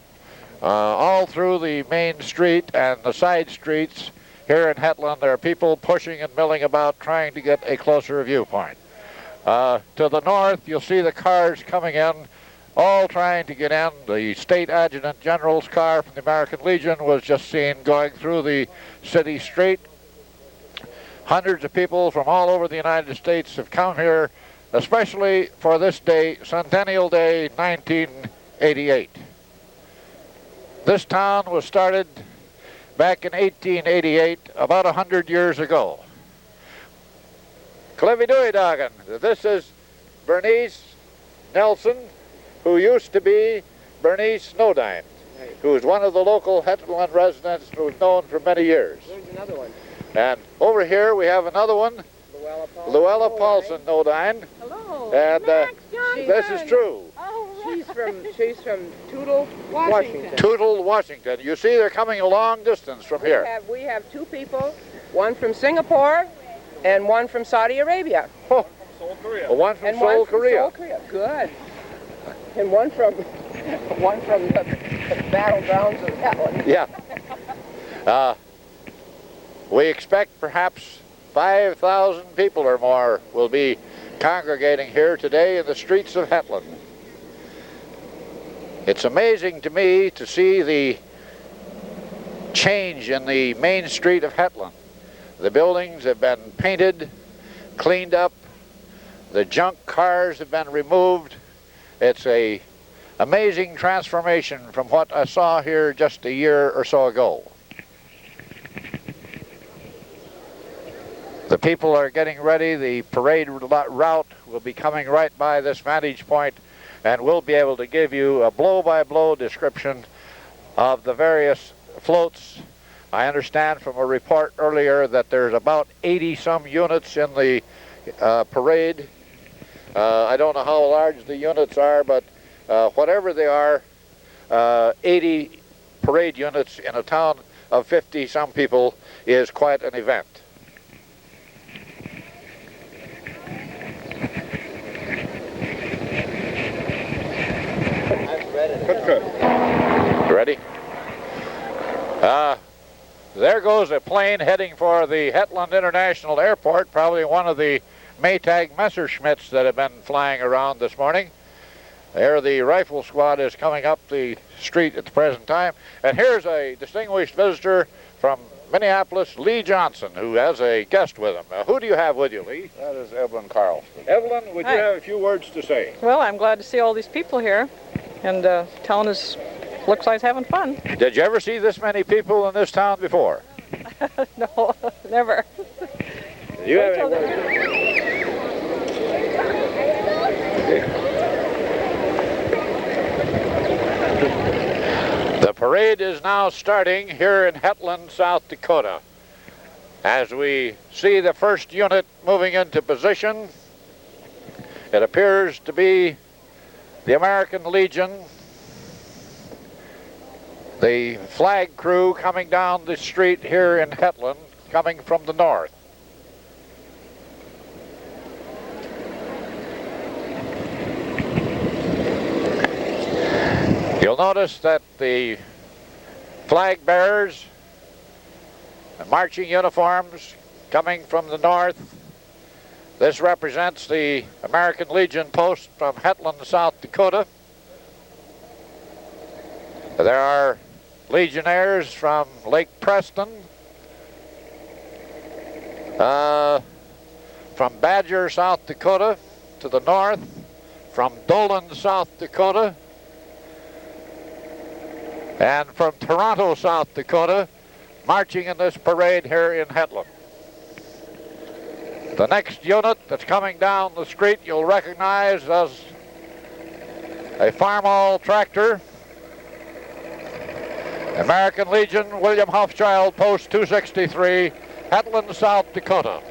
all through the main street and the side streets here in Hetland. There are people pushing and milling about trying to get a closer viewpoint. To the north, you'll see the cars coming in, all trying to get in. The State Adjutant General's car from the American Legion was just seen going through the city street. Hundreds of people from all over the United States have come here, especially for this day, Centennial Day 1988. This town was started back in 1888, about 100 years ago. Clividuidagan, this is Bernice Nelson, who used to be Bernice Snowdine, who is one of the local Hetland residents who was known for many years. There's another one. And over here we have another one, Luella Paulson Nodine. Hello. And Max Johnson. this is true. She's from Tootle, Washington. Tootle, Washington. You see they're coming a long distance from here. We have two people, one from Singapore and one from Saudi Arabia. Oh. Seoul, Korea. One from Seoul, Korea. Good. And one from the battlegrounds of Hetland. Yeah. We expect perhaps 5,000 people or more will be congregating here today in the streets of Hetland. It's amazing to me to see the change in the main street of Hetland. The buildings have been painted, cleaned up, the junk cars have been removed. It's an amazing transformation from what I saw here just a year or so ago. The people are getting ready. The parade route will be coming right by this vantage point, and we'll be able to give you a blow-by-blow description of the various floats. I understand from a report earlier that there's about 80-some units in the parade. I don't know how large the units are, but whatever they are, 80 parade units in a town of 50-some people is quite an event. Ready? There goes a plane heading for the Hetland International Airport, probably one of the Maytag Messerschmitts that have been flying around this morning. There the rifle squad is coming up the street at the present time. And here's a distinguished visitor from Minneapolis, Lee Johnson, who has a guest with him. Who do you have with you, Lee? That is Evelyn Carlson. Evelyn, would you have a few words to say? Well, I'm glad to see all these people here, and town looks like it's having fun. Did you ever see this many people in this town before? No, never. Do you have any words? The parade is now starting here in Hetland, South Dakota. As we see the first unit moving into position, it appears to be the American Legion, the flag crew coming down the street here in Hetland, coming from the north. You'll notice that the flag bearers, the marching uniforms coming from the north. This represents the American Legion post from Hetland, South Dakota. There are legionnaires from Lake Preston, from Badger, South Dakota to the north, from Dolan, South Dakota, and from Toronto, South Dakota, marching in this parade here in Hetland. The next unit that's coming down the street you'll recognize as a Farmall tractor, American Legion, William Hofschild, Post 263, Hetland, South Dakota.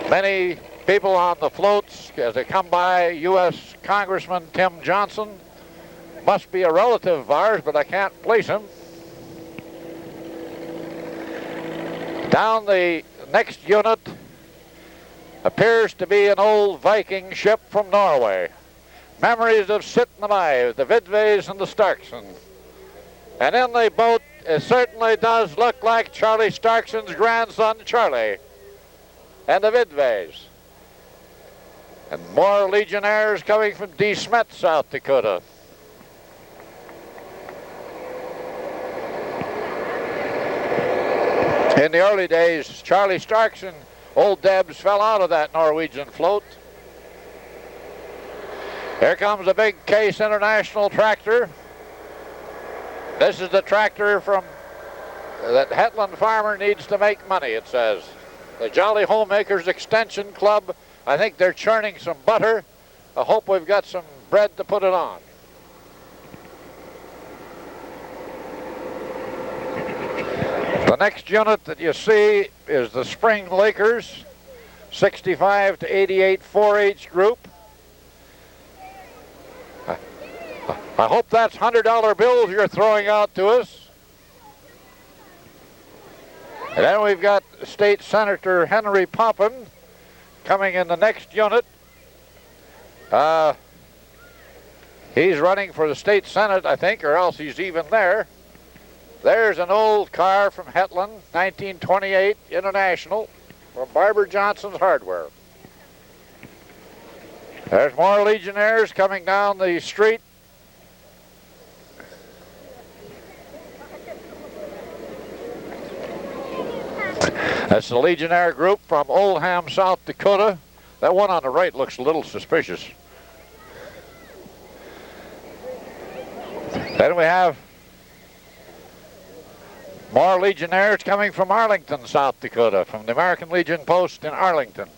Many people on the floats as they come by. U.S. Congressman Tim Johnson, must be a relative of ours, but I can't place him. Down the next unit appears to be an old Viking ship from Norway. Memories of Sitnamai, the Vidveys and the Starkson. And in the boat, it certainly does look like Charlie Starkson's grandson, Charlie, and the Vidveys. And more legionnaires coming from De Smet, South Dakota. In the early days, Charlie Starks and old Debs fell out of that Norwegian float. Here comes a big Case International tractor. This is the tractor from that Hetland farmer needs to make money, it says. The Jolly Homemakers Extension Club, I think they're churning some butter. I hope we've got some bread to put it on. The next unit that you see is the Spring Lakers, 65 to 88 4-H group. I hope that's $100 bills you're throwing out to us. And then we've got State Senator Henry Poppin coming in the next unit. He's running for the state senate, I think, or else he's even there. There's an old car from Hetland, 1928 International, from Barber Johnson's Hardware. There's more legionnaires coming down the street. That's the Legionnaire group from Oldham, South Dakota. That one on the right looks a little suspicious. Then we have More Legionnaires coming from Arlington, South Dakota, from the American Legion post in Arlington.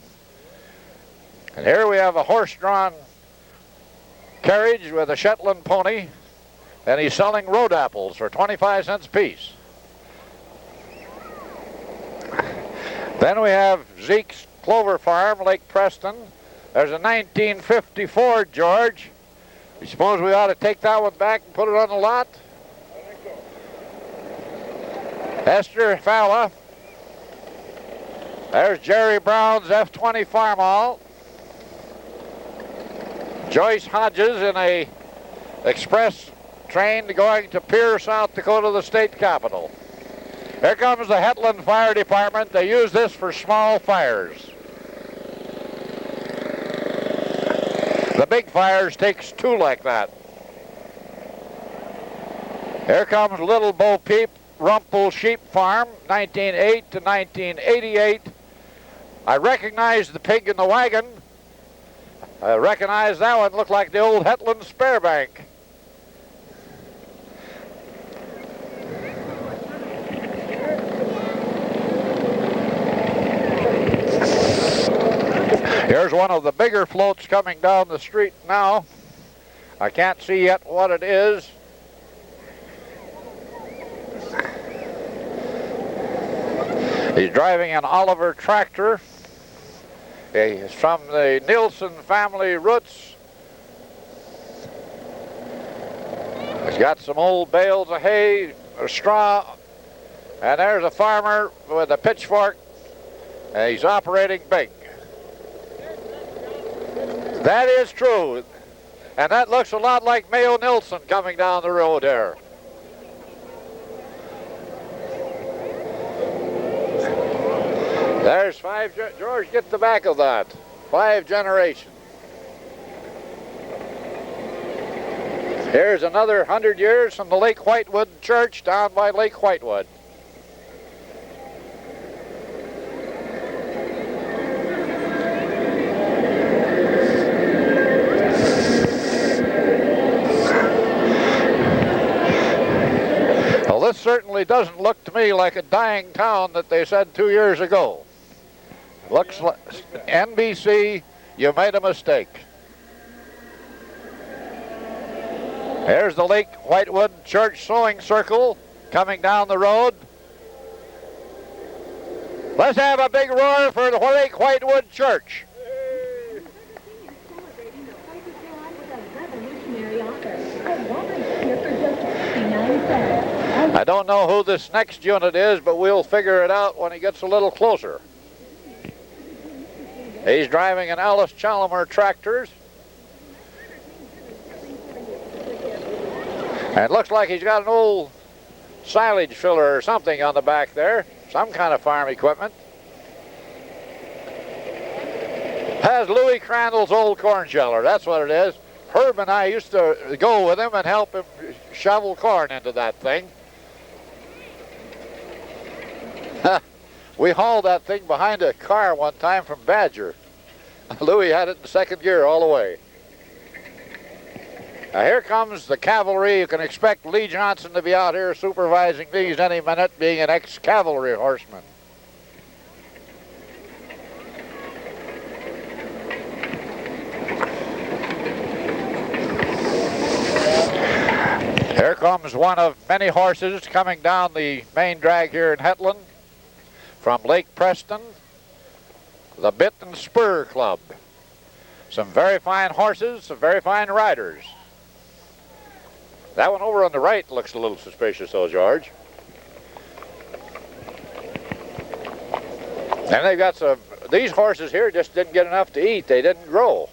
And here we have a horse-drawn carriage with a Shetland pony, and he's selling road apples for 25 cents a piece. Then we have Zeke's Clover Farm, Lake Preston. There's a 1950 Ford, George. You suppose we ought to take that one back and put it on the lot? Esther Falla. There's Jerry Brown's F-20 Farmall. Joyce Hodges in a express train going to Pierre, South Dakota, the state capital. Here comes the Hetland Fire Department. They use this for small fires. The big fires takes two like that. Here comes Little Bo Peep Rumpel Sheep Farm, 1908 to 1988. I recognize the pig in the wagon. I recognize that one. Looked like the old Hetland Spare Bank. Here's one of the bigger floats coming down the street now. I can't see yet what it is. He's driving an Oliver tractor. He's from the Nielsen family roots. He's got some old bales of hay, or straw, and there's a farmer with a pitchfork, and he's operating big. That is true, and that looks a lot like Mayo Nilsson coming down the road there. There's George, get the back of that. 5 generations. Here's another 100 years from the Lake Whitewood Church down by Lake Whitewood. Well, this certainly doesn't look to me like a dying town that they said 2 years ago. Looks like NBC, you made a mistake. There's the Lake Whitewood Church Sewing Circle coming down the road. Let's have a big roar for the Lake Whitewood Church. I don't know who this next unit is, but we'll figure it out when he gets a little closer. He's driving an Alice Challoner tractors. And it looks like he's got an old silage filler or something on the back there. Some kind of farm equipment. Has Louis Crandall's old corn sheller, that's what it is. Herb and I used to go with him and help him shovel corn into that thing. We hauled that thing behind a car one time from Badger. Louis had it in second gear all the way. Now here comes the cavalry. You can expect Lee Johnson to be out here supervising these any minute, being an ex-cavalry horseman. Here comes one of many horses coming down the main drag here in Hetland from Lake Preston, the Bit and Spur Club. Some very fine horses, some very fine riders. That one over on the right looks a little suspicious though, George. And they've got some, these horses here just didn't get enough to eat, they didn't grow.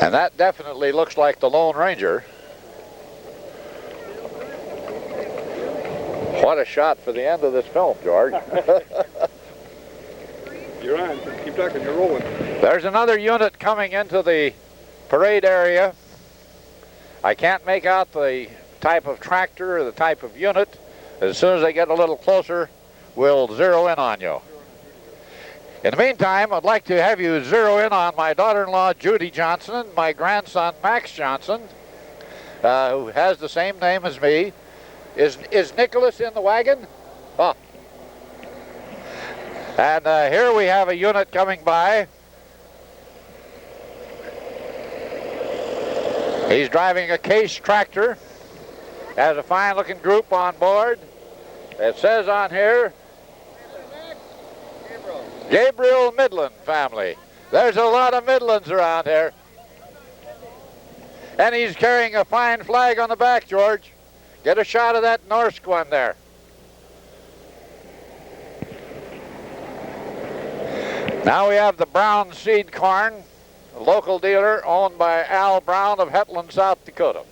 And that definitely looks like the Lone Ranger. What a shot for the end of this film, George. You're on. Keep talking. You're rolling. There's another unit coming into the parade area. I can't make out the type of tractor or the type of unit. As soon as they get a little closer, we'll zero in on you. In the meantime, I'd like to have you zero in on my daughter-in-law, Judy Johnson, and my grandson, Max Johnson, who has the same name as me. Is Nicholas in the wagon? Oh. And here we have a unit coming by. He's driving a case tractor. Has a fine looking group on board. It says on here, Gabriel Midland family. There's a lot of Midlands around here. And he's carrying a fine flag on the back, George. Get a shot of that Norse one there. Now we have the Brown seed corn, a local dealer owned by Al Brown of Hetland, South Dakota.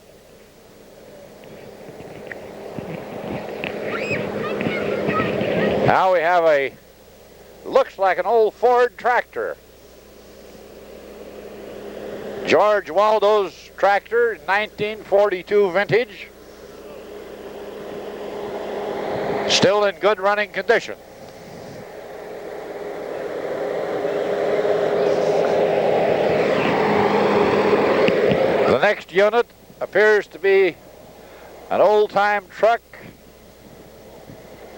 Now we have a, looks like an old Ford tractor. George Waldo's tractor, 1942 vintage. Still in good running condition. The next unit appears to be an old-time truck.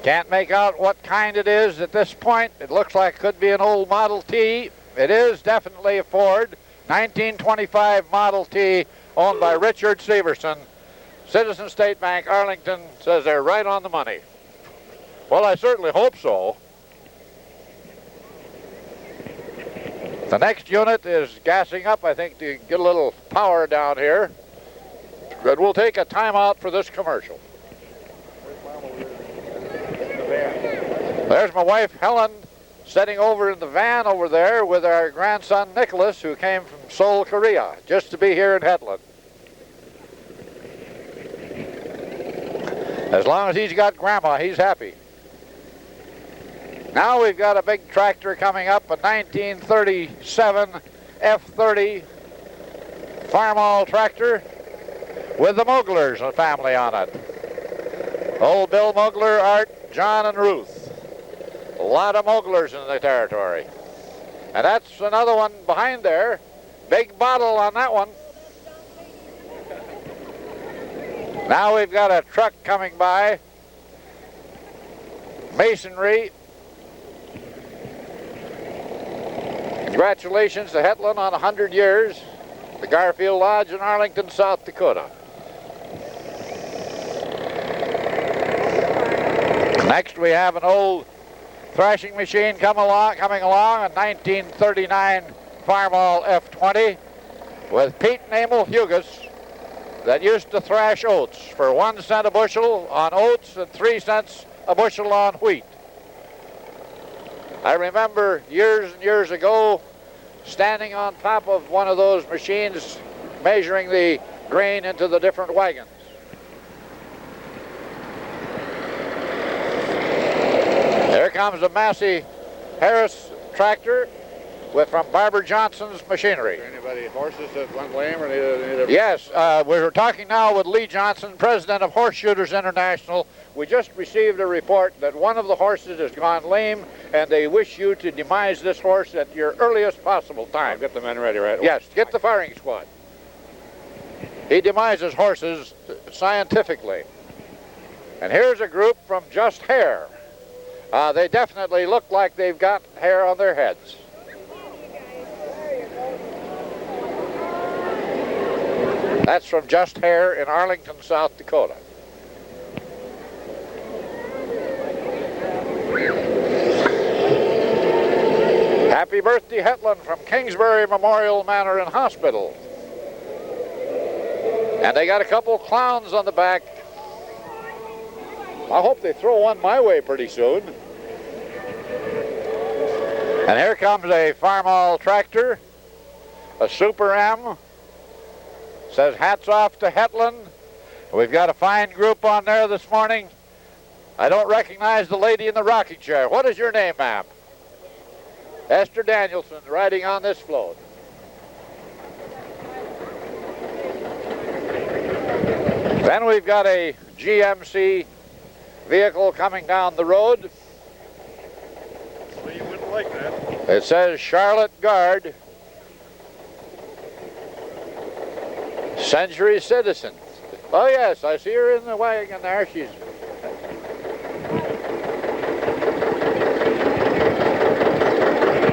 Can't make out what kind it is at this point. It looks like it could be an old Model T. It is definitely a Ford, 1925 Model T, owned by Richard Severson. Citizen State Bank, Arlington, says they're right on the money. Well, I certainly hope so. The next unit is gassing up, I think, to get a little power down here. But we'll take a time out for this commercial. There's my wife, Helen, sitting over in the van over there with our grandson, Nicholas, who came from Seoul, Korea, just to be here in Hetland. As long as he's got Grandma, he's happy. Now we've got a big tractor coming up, a 1937 F30 Farmall tractor with the Moglers family on it. Old Bill Mogler, Art, John, and Ruth. A lot of Moglers in the territory. And that's another one behind there. Big bottle on that one. Now we've got a truck coming by. Masonry. Congratulations to Hetland on 100 years. The Garfield Lodge in Arlington, South Dakota. Next we have an old thrashing machine coming along, a 1939 Farmall F20 with Pete and Emil Hugas that used to thrash oats for 1 cent a bushel on oats and 3 cents a bushel on wheat. I remember years and years ago standing on top of one of those machines measuring the grain into the different wagons. Here comes a Massey Harris tractor from Barber Johnson's machinery. Anybody horses that went lame or needed? Yes, we're talking now with Lee Johnson, president of Horse Shooters International. We just received a report that one of the horses has gone lame, and they wish you to demise this horse at your earliest possible time. I'll get the men ready right away. Yes, get the firing squad. He demises horses scientifically. And here's a group from Just Hair. They definitely look like they've got hair on their heads. That's from Just Hair in Arlington, South Dakota. Happy birthday, Hetland, from Kingsbury Memorial Manor and Hospital. And they got a couple clowns on the back. I hope they throw one my way pretty soon. And here comes a Farmall tractor, a Super M. Says hats off to Hetland. We've got a fine group on there this morning. I don't recognize the lady in the rocking chair. What is your name, ma'am? Esther Danielson, riding on this float. Then we've got a GMC vehicle coming down the road. Well, you wouldn't like that. It says Charlotte Guard, Century Citizens. Oh yes, I see her in the wagon there. She's...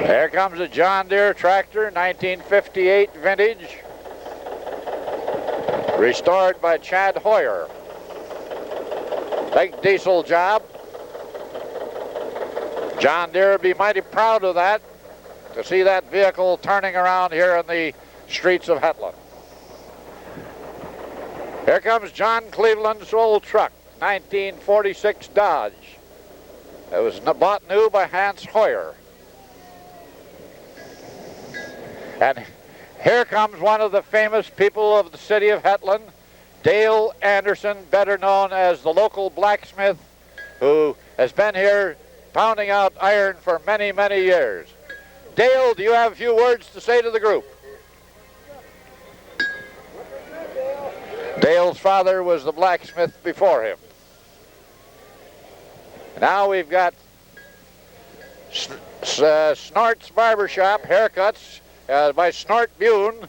There comes a John Deere tractor, 1958 vintage. Restored by Chad Hoyer. Big diesel job. John Deere would be mighty proud of that, to see that vehicle turning around here in the streets of Hetland. Here comes John Cleveland's old truck, 1946 Dodge. It was bought new by Hans Hoyer. And here comes one of the famous people of the city of Hetland, Dale Anderson, better known as the local blacksmith, who has been here pounding out iron for many, many years. Dale, do you have a few words to say to the group? Dale's father was the blacksmith before him. Now we've got Snort's Barbershop, haircuts by Snort Bune.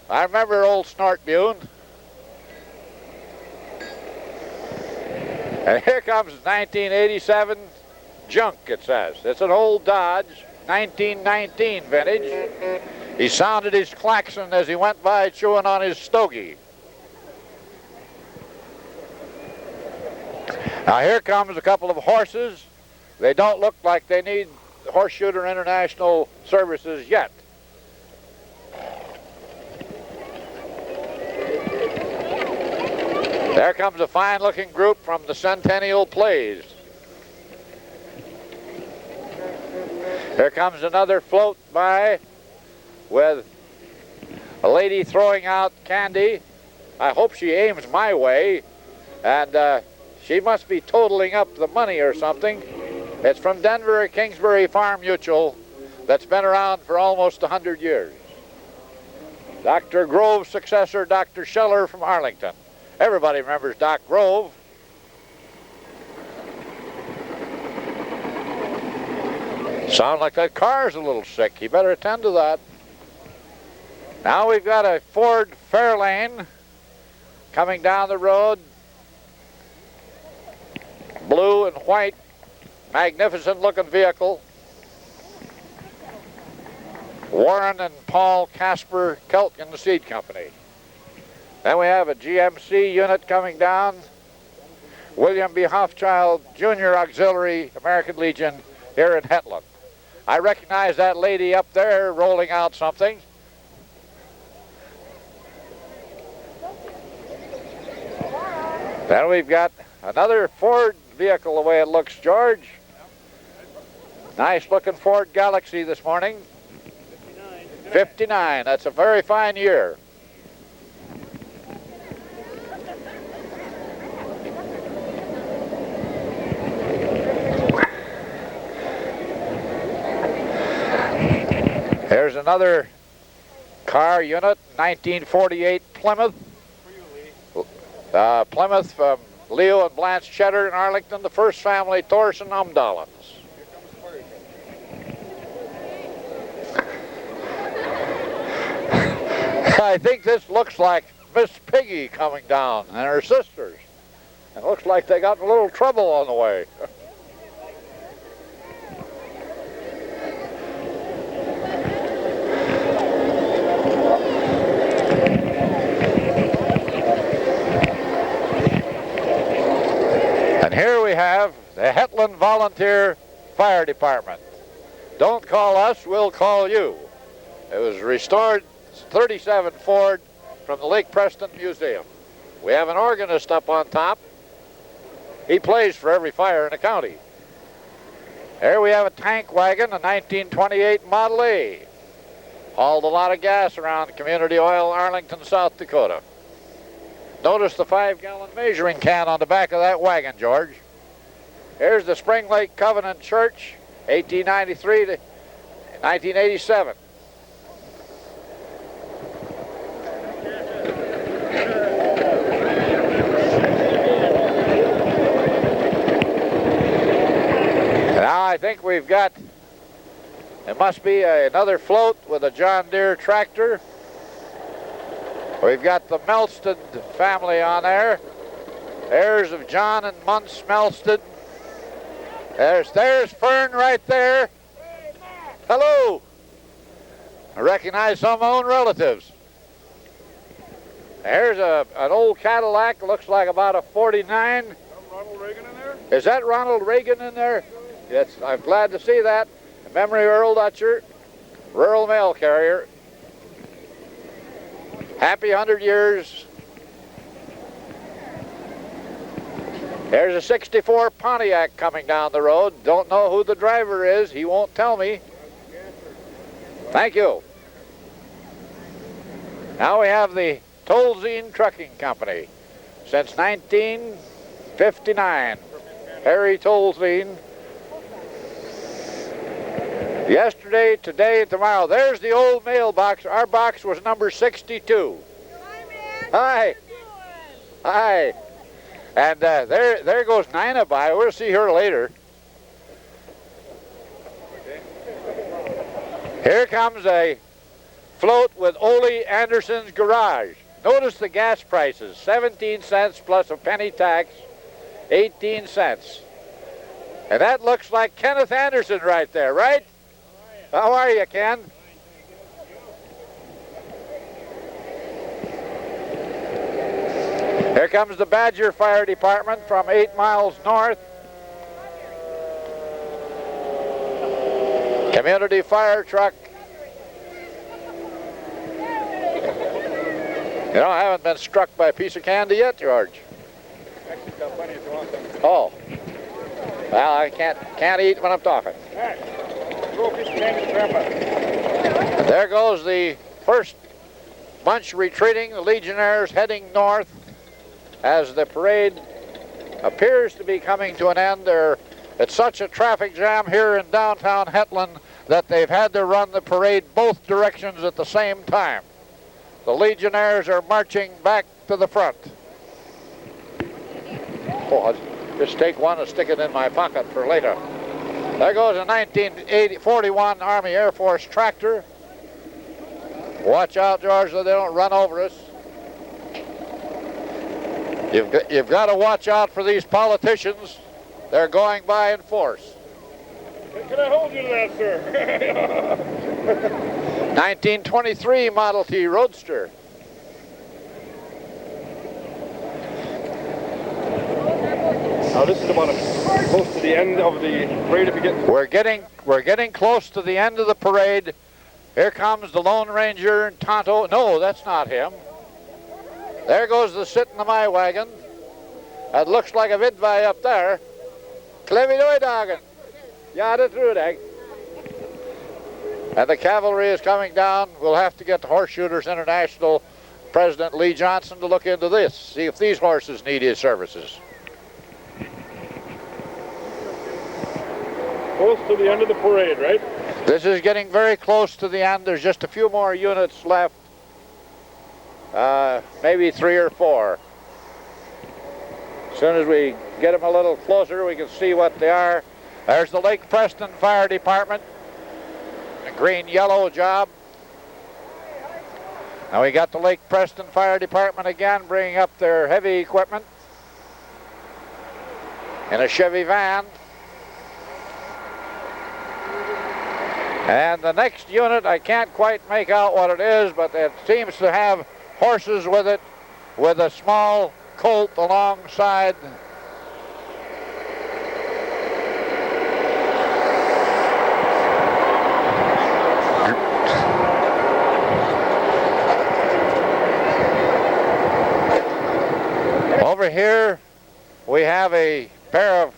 I remember old Snort Bune. And here comes 1987 junk, it says. It's an old Dodge, 1919 vintage. He sounded his klaxon as he went by chewing on his stogie. Now here comes a couple of horses. They don't look like they need Horse Shooter International services yet. There comes a fine-looking group from the Centennial Plays. Here comes another float by with a lady throwing out candy. I hope she aims my way, and she must be totaling up the money or something. It's from Denver Kingsbury Farm Mutual that's been around for almost 100 years. Dr. Grove's successor, Dr. Scheller from Arlington. Everybody remembers Doc Grove. Sound like that car's a little sick. You better attend to that. Now we've got a Ford Fairlane coming down the road. Blue and white, magnificent looking vehicle. Warren and Paul Casper Keltgen, the Seed Company. Then we have a GMC unit coming down. William B. Hoffchild Jr. Auxiliary American Legion here in Hetland. I recognize that lady up there rolling out something. Then we've got another Ford vehicle the way it looks, George. Nice looking Ford Galaxy this morning. 59. That's a very fine year. Here's another car unit, 1948 Plymouth. Plymouth from Leo and Blanche Cheddar in Arlington, the first family Thorson Umdallens. I think this looks like Miss Piggy coming down and her sisters. It looks like they got in a little trouble on the way. And here we have the Hetland Volunteer Fire Department. Don't call us, we'll call you. It was restored 37 Ford from the Lake Preston Museum. We have an organist up on top. He plays for every fire in the county. Here we have a tank wagon, a 1928 Model A. Hauled a lot of gas around Community Oil, Arlington, South Dakota. Notice the 5-gallon measuring can on the back of that wagon, George. Here's the Spring Lake Covenant Church, 1893 to 1987. Now I think we've got, it must be another float with a John Deere tractor. We've got the Melsted family on there. Heirs of John and Muntz Melsted. There's Fern right there. Hello. I recognize some of my own relatives. Here's an old Cadillac, looks like about a 49. Ronald Reagan in there? Is that Ronald Reagan in there? Yes, I'm glad to see that. In memory of Earl Dutcher, rural mail carrier. Happy 100 years. There's a 64 Pontiac coming down the road. Don't know who the driver is. He won't tell me. Thank you. Now we have the Tolzien Trucking Company. Since 1959. Harry Tolzien. Yesterday, today, tomorrow. There's the old mailbox. Our box was number 62. Hi. Hi. And there goes Nina by. We'll see her later. Here comes a float with Ole Anderson's Garage. Notice the gas prices. 17 cents plus a penny tax, 18 cents. And that looks like Kenneth Anderson right there, right? How are you, Ken? Here comes the Badger Fire Department from 8 miles north. Community fire truck. You know, I haven't been struck by a piece of candy yet, George. Actually, got plenty if you want them. Oh. Well, I can't eat when I'm talking. Hey, throw a piece of candy to Grandpa. There goes the first bunch retreating, the Legionnaires heading north as the parade appears to be coming to an end. It's such a traffic jam here in downtown Hetland that they've had to run the parade both directions at the same time. The Legionnaires are marching back to the front. Oh, I'll just take one and stick it in my pocket for later. There goes a 1941 Army Air Force tractor. Watch out, George, so they don't run over us. You've got to watch out for these politicians. They're going by in force. Can I hold you to that, sir? 1923 Model T Roadster. Now this is about close to the end of the parade. If you get We're getting close to the end of the parade. Here comes the Lone Ranger and Tonto. No, that's not him. There goes the sit in the my wagon. That looks like a vidvai up there. Clevy Doidagen. Ja, det tror jag. And the cavalry is coming down. We'll have to get the Horse Shooters International President Lee Johnson to look into this, see if these horses need his services. close to the end of the parade, right? This is getting very close to the end. There's just a few more units left. Maybe 3 or 4. As soon as we get them a little closer, we can see what they are. There's the Lake Preston Fire Department. A green-yellow job. Now we got the Lake Preston Fire Department again bringing up their heavy equipment in a Chevy van. And the next unit, I can't quite make out what it is, but it seems to have horses with it, with a small colt alongside. Over here, we have a pair of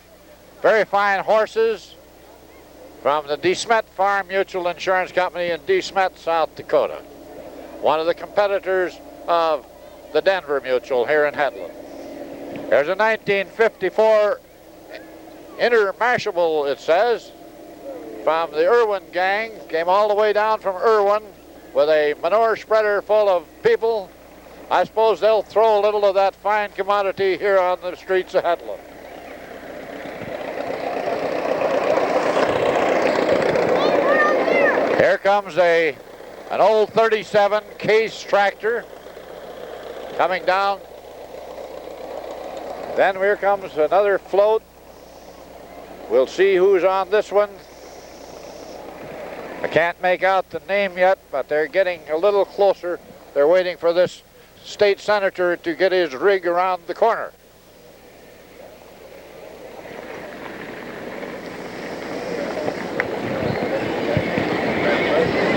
very fine horses from the DeSmet Farm Mutual Insurance Company in DeSmet, South Dakota. One of the competitors of the Denver Mutual here in Hetland. There's a 1954 Intermarshable, it says, from the Irwin gang. Came all the way down from Irwin with a manure spreader full of people. I suppose they'll throw a little of that fine commodity here on the streets of Hetland. Here comes an old 37 Case tractor coming down. Then here comes another float. We'll see who's on this one. I can't make out the name yet, but they're getting a little closer. They're waiting for this state senator to get his rig around the corner.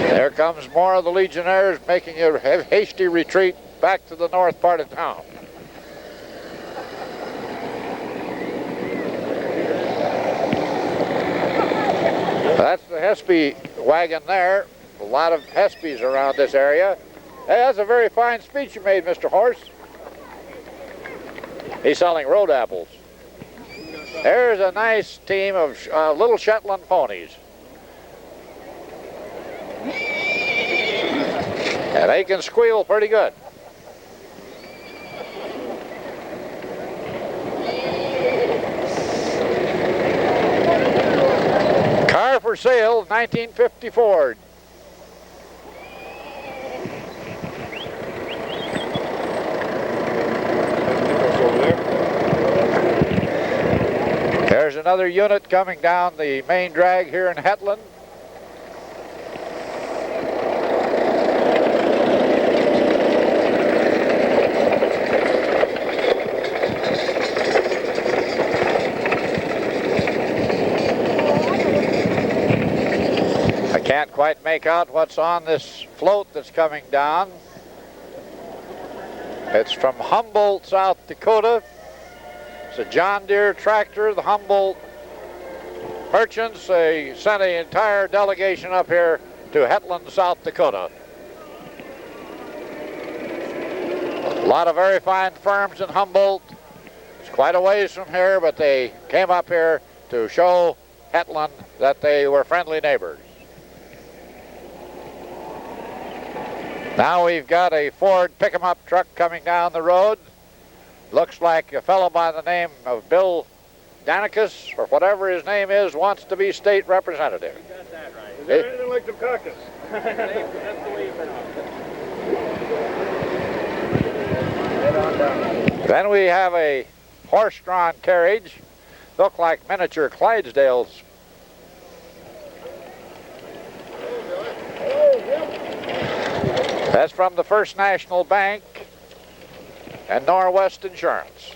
There comes more of the Legionnaires making a hasty retreat back to the north part of town. That's the Hespy wagon there. A lot of Hespies around this area. Hey, that's a very fine speech you made, Mr. Horse. He's selling road apples. There's a nice team of little Shetland ponies. And they can squeal pretty good. Car for sale, 1954. There's another unit coming down the main drag here in Hetland. Can't quite make out what's on this float that's coming down. It's from Humboldt, South Dakota. It's a John Deere tractor. The Humboldt merchants, they sent an entire delegation up here to Hetland, South Dakota. A lot of very fine firms in Humboldt. It's quite a ways from here, but they came up here to show Hetland that they were friendly neighbors. Now we've got a Ford pick-em-up truck coming down the road. Looks like a fellow by the name of Bill Danicus, or whatever his name is, wants to be state representative. You got that right. Is there anything like the caucus? That's the way you pronounce it. Then we have a horse-drawn carriage. Look like miniature Clydesdales. That's from the First National Bank and Norwest Insurance.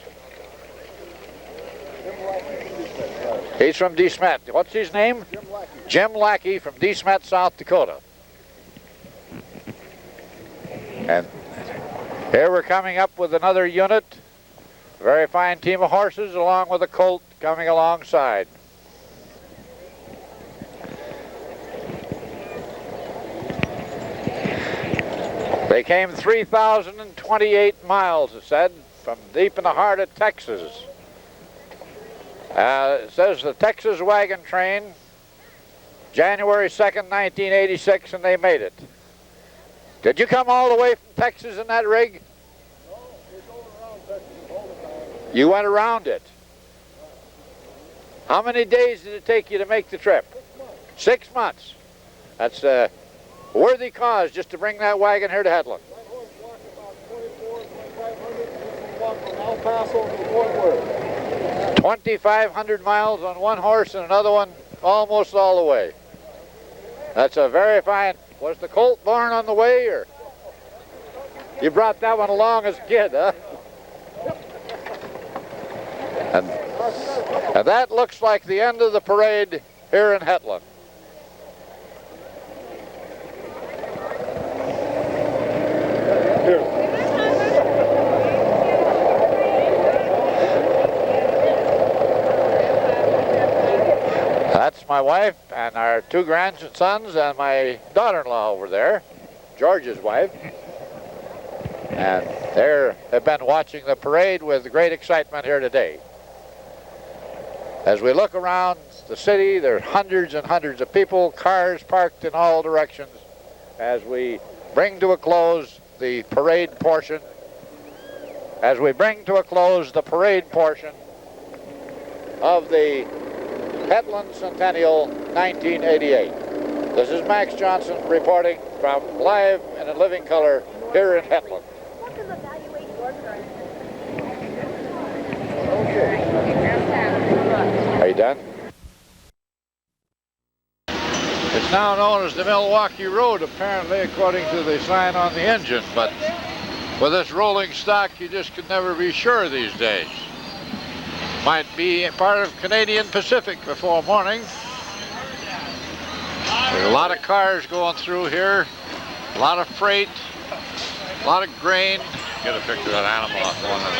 He's from De Smet. What's his name? Jim Lackey from De Smet, South Dakota. And here we're coming up with another unit. A very fine team of horses along with a colt coming alongside. They came 3,028 miles, it said, from deep in the heart of Texas. It says the Texas wagon train, January 2nd, 1986, and they made it. Did you come all the way from Texas in that rig? No, we're going around Texas all the time. You went around it. How many days did it take you to make the trip? 6 months. That's a worthy cause just to bring that wagon here to Hetland. That horse walked about 2,500, and we walked from El Paso to Fort Worth. 2,500 miles on one horse and another one almost all the way. That's a very fine. Was the colt born on the way, or you brought that one along as a kid, huh? And that looks like the end of the parade here in Hetland. That's my wife and our two grandsons and my daughter-in-law over there, George's wife. And they have been watching the parade with great excitement here today. As we look around the city, there are hundreds and hundreds of people, cars parked in all directions, as we bring to a close the parade portion. As we bring to a close the parade portion of the Hetland Centennial 1988. This is Max Johnson reporting from live and in living color here in Hetland. done. It's now known as the Milwaukee Road, apparently, according to the sign on the engine, but with this rolling stock, you just could never be sure these days. Might be part of Canadian Pacific before morning. There's a lot of cars going through here, a lot of freight, a lot of grain. Get a picture of that animal up going on.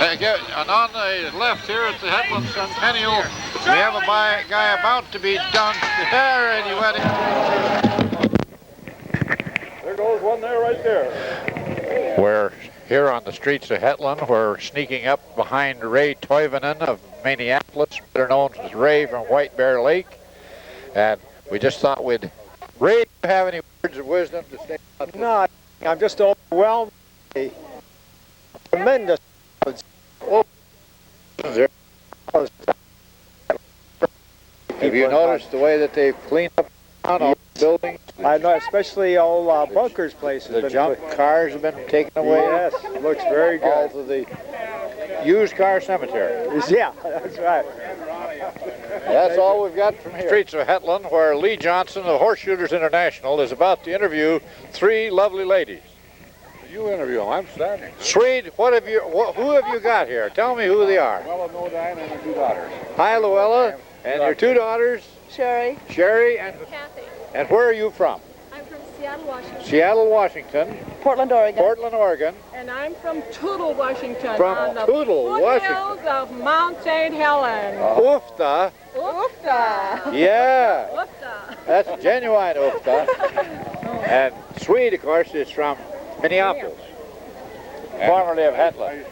And on the left here at the Hetland Centennial, we have a guy about to be dunked there, and he went in. There goes one there right there. We're here on the streets of Hetland. We're sneaking up behind Ray Toivonen of Minneapolis, better known as Ray from White Bear Lake. And we just thought we'd... Ray, do you have any words of wisdom to say? No, I'm just overwhelmed. Tremendous. Have you noticed the way that they've cleaned up all the buildings? I know, especially all Bunker's places. The junk cars have been taken away. Yes, looks very good. All to the used car cemetery. Yeah, that's right. That's all we've got from here. Streets of Hetland, where Lee Johnson of Horseshooters International is about to interview 3 lovely ladies. You interview them. I'm standing. Swede, who have you got here? Tell me who they are. Luella, Modine, and her 2 daughters. Hi, Luella, and your 2 daughters. Sherry. Sherry and Kathy. And where are you from? I'm from Seattle, Washington. Seattle, Washington. Portland, Oregon. Portland, Oregon. And I'm from Toutle, Washington. From on the Toutle, Washington. foothills of Mount St. Helen. Oofta. Oofta. Yeah. Oofta. That's genuine Oofta. And Swede, of course, is from Minneapolis. Formerly of Hetland.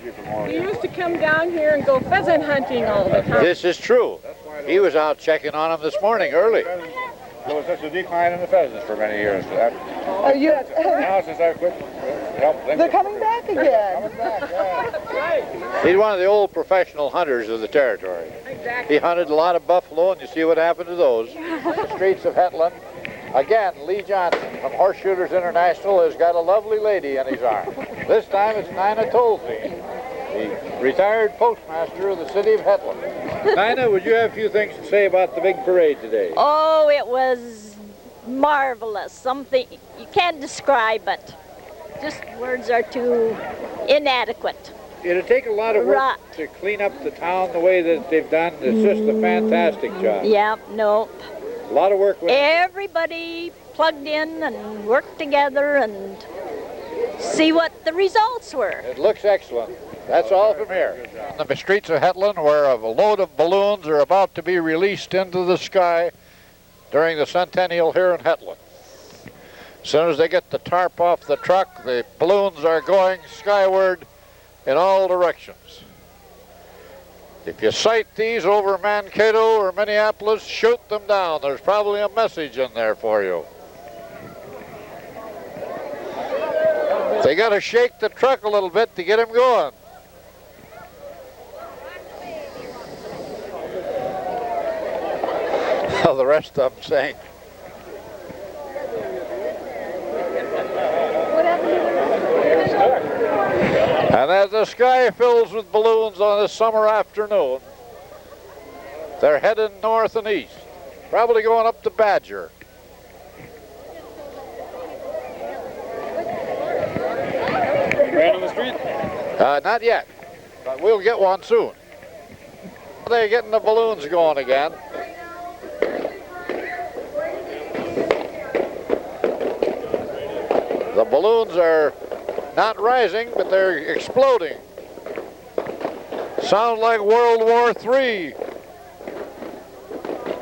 We used to come down here and go pheasant hunting all the time. This is true. He was out checking on them this morning early. There was such a decline in the pheasants for many years. Now since I quit helping. They're coming back again. He's one of the old professional hunters of the territory. He hunted a lot of buffalo, and you see what happened to those. The streets of Hetland. Again, Lee Johnson from Horseshooters International has got a lovely lady in his arms. This time it's Nina Tolzien, the retired postmaster of the city of Hetland. Nina, would you have a few things to say about the big parade today? Oh, it was marvelous. Something, you can't describe it. Just words are too inadequate. It'll take a lot of work to clean up the town the way that they've done. It's just a fantastic job. Yep, nope. A lot of work. Everybody plugged in and worked together and see what the results were. It looks excellent. That's all from here. On the streets of Hetland, where a load of balloons are about to be released into the sky during the Centennial here in Hetland. As soon as they get the tarp off the truck, the balloons are going skyward in all directions. If you sight these over Mankato or Minneapolis, shoot them down. There's probably a message in there for you. They got to shake the truck a little bit to get him going. Well, the rest of them sank. And as the sky fills with balloons on this summer afternoon, they're heading north and east, probably going up to Badger. Man on the street? Not yet, but we'll get one soon. They're getting the balloons going again. The balloons are not rising, but they're exploding. Sound like World War III.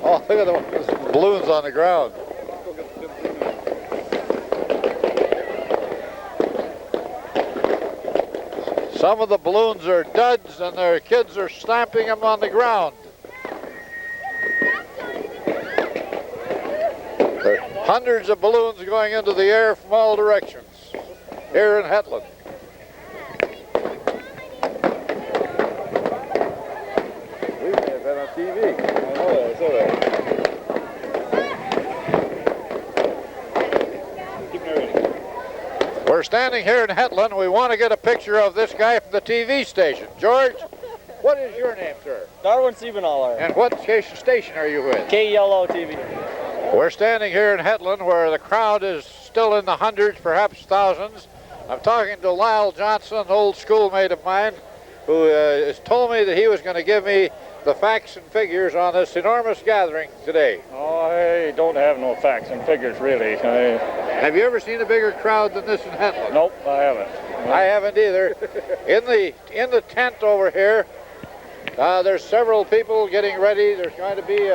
Oh, look at the balloons on the ground. Some of the balloons are duds, and their kids are stamping them on the ground. There are hundreds of balloons going into the air from all directions here in Hetland. We may have been on TV. I know that. I saw that. Keep narrating. We're standing here in Hetland. We want to get a picture of this guy from the TV station. George, What is your name, sir? Darwin Siebenaller. And what station are you with? KYLO TV. We're standing here in Hetland where the crowd is still in the hundreds, perhaps thousands. I'm talking to Lyle Johnson, an old schoolmate of mine, who has told me that he was going to give me the facts and figures on this enormous gathering today. Oh, I don't have no facts and figures, really. Have you ever seen a bigger crowd than this in Hetland? Nope, I haven't. I haven't either. In the tent over here, there's several people getting ready. There's going to be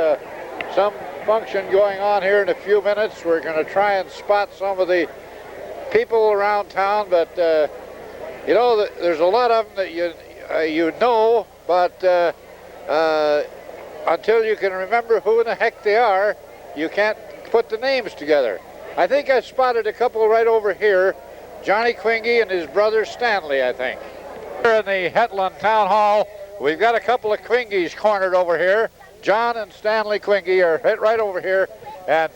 some function going on here in a few minutes. We're going to try and spot some of the people around town, but you know, there's a lot of them that you know, but until you can remember who in the heck they are, you can't put the names together. I think I spotted a couple right over here, Johnny Quingy and his brother Stanley, I think. Here in the Hetland Town Hall, we've got a couple of Quingys cornered over here. John and Stanley Quingy are right over here, and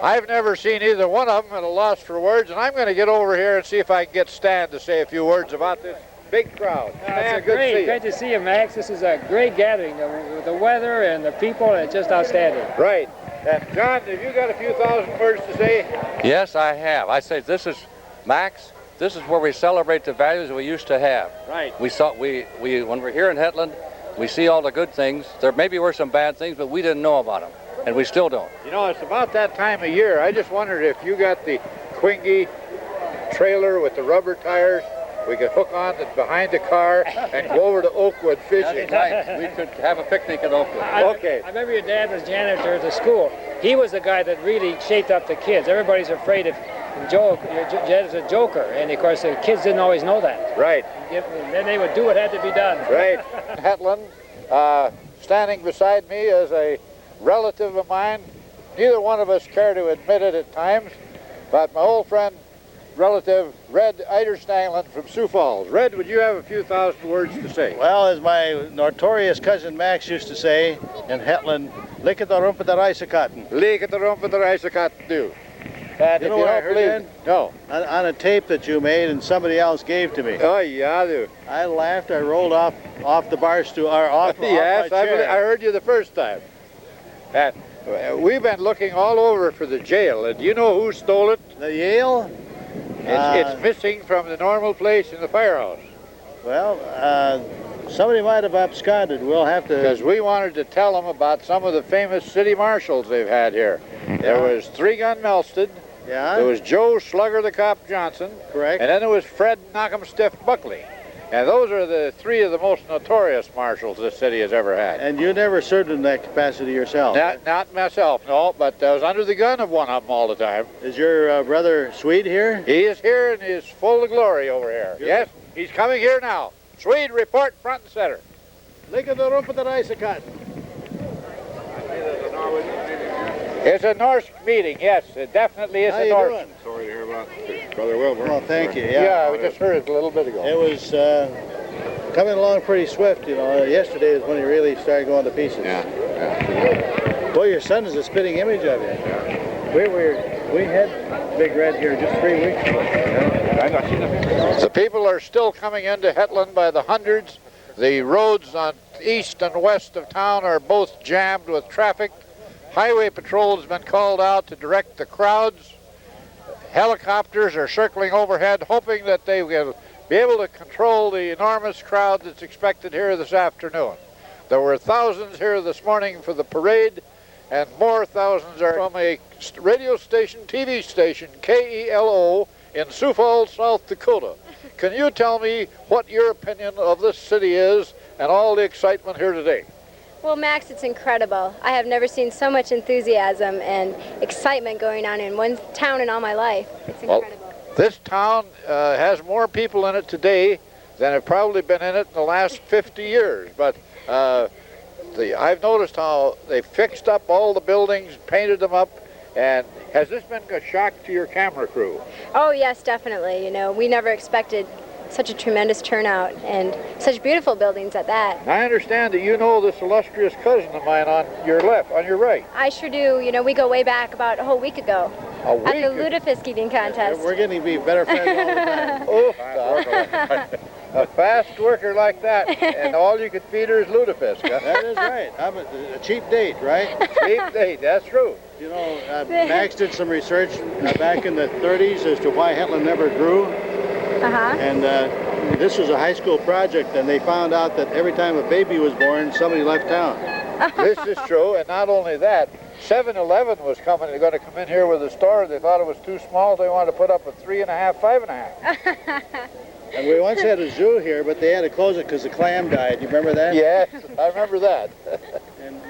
I've never seen either one of them at a loss for words, and I'm going to get over here and see if I can get Stan to say a few words about this big crowd. Stan, It's great to see you, Max. This is a great gathering. The weather and the people, it's just outstanding. Right. And John, have you got a few thousand words to say? Yes, I have. I say this is, Max, this is where we celebrate the values we used to have. Right. When we're here in Hetland, we see all the good things. There maybe were some bad things, but we didn't know about them, and we still don't. You know, it's about that time of year. I just wondered if you got the Quingy trailer with the rubber tires, we could hook on behind the car and go over to Oakwood fishing. That's right. We could have a picnic at Oakwood. Okay. I remember your dad was janitor at the school. He was the guy that really shaped up the kids. Everybody's afraid of Joe. Your dad is a joker, and of course the kids didn't always know that. Right. Then they would do what had to be done. Right. Hetland, standing beside me is a relative of mine. Neither one of us care to admit it at times, but my old friend, relative Red Eiderstangland from Sioux Falls. Red, would you have a few thousand words to say? Well, as my notorious cousin Max used to say in Hetland, lick at the rump of the rice-a-cotton. Lick at the rump of the rice-a-cotton, do. And you know what I heard then? No. On a tape that you made and somebody else gave to me. Oh, yeah, I do. I laughed, I rolled off the bar stool, or off, yes, off my chair. I heard you the first time. And we've been looking all over for the jail. And do you know who stole it? The Yale? It's missing from the normal place in the firehouse. Well, somebody might have absconded. We'll have to... Because we wanted to tell them about some of the famous city marshals they've had here. Yeah. There was Three Gun Melsted. Yeah. There was Joe Slugger the Cop Johnson. Correct. And then there was Fred Knock'em Stiff Buckley. And those are the three of the most notorious marshals this city has ever had. And you never served in that capacity yourself? Not myself, no, but I was under the gun of one of them all the time. Is your brother Swede here? He is here and he is full of glory over here. Good. Yes, he's coming here now. Swede, report front and center. Lick at the rump of the rice-a-cotton. It's a Norse meeting, yes, it definitely is How a you Norse. doing? Sorry to hear about Brother Wilbur. Well, thank you. Yeah, we just heard it a little bit ago. It was coming along pretty swift, you know. Yesterday is when he really started going to pieces. Yeah. Boy, your son is a spitting image of you. Yeah. We had Big Red here just 3 weeks ago. Yeah. The people are still coming into Hetland by the hundreds. The roads on east and west of town are both jammed with traffic. Highway patrol has been called out to direct the crowds. Helicopters are circling overhead, hoping that they will be able to control the enormous crowd that's expected here this afternoon. There were thousands here this morning for the parade, and more thousands are from a radio station, TV station, KELO, in Sioux Falls, South Dakota. Can you tell me what your opinion of this city is and all the excitement here today? Well, Max, it's incredible. I have never seen so much enthusiasm and excitement going on in one town in all my life. It's incredible. Well, this town has more people in it today than have probably been in it in the last 50 years. But I've noticed how they fixed up all the buildings, painted them up, and has this been a shock to your camera crew? Oh, yes, definitely. You know, we never expected such a tremendous turnout and such beautiful buildings at that. And I understand that you know this illustrious cousin of mine on your left, on your right. I sure do. You know, we go way back about a whole week ago. A week? At the lutefisk eating contest. We're getting to be better friends all the time. Oh, A fast worker like that, and all you could feed her is lutefisk, huh? That is right. I'm a cheap date, right? Cheap date, that's true. You know, Max did some research back in the 30s as to why Hetland never grew. And this was a high school project, and they found out that every time a baby was born, somebody left town. This is true, and not only that, 7-Eleven was going to come in here with a store. They thought it was too small. They wanted to put up a 3.5, 5.5. And we once had a zoo here, but they had to close it because the clam died. You remember that? Yes, I remember that.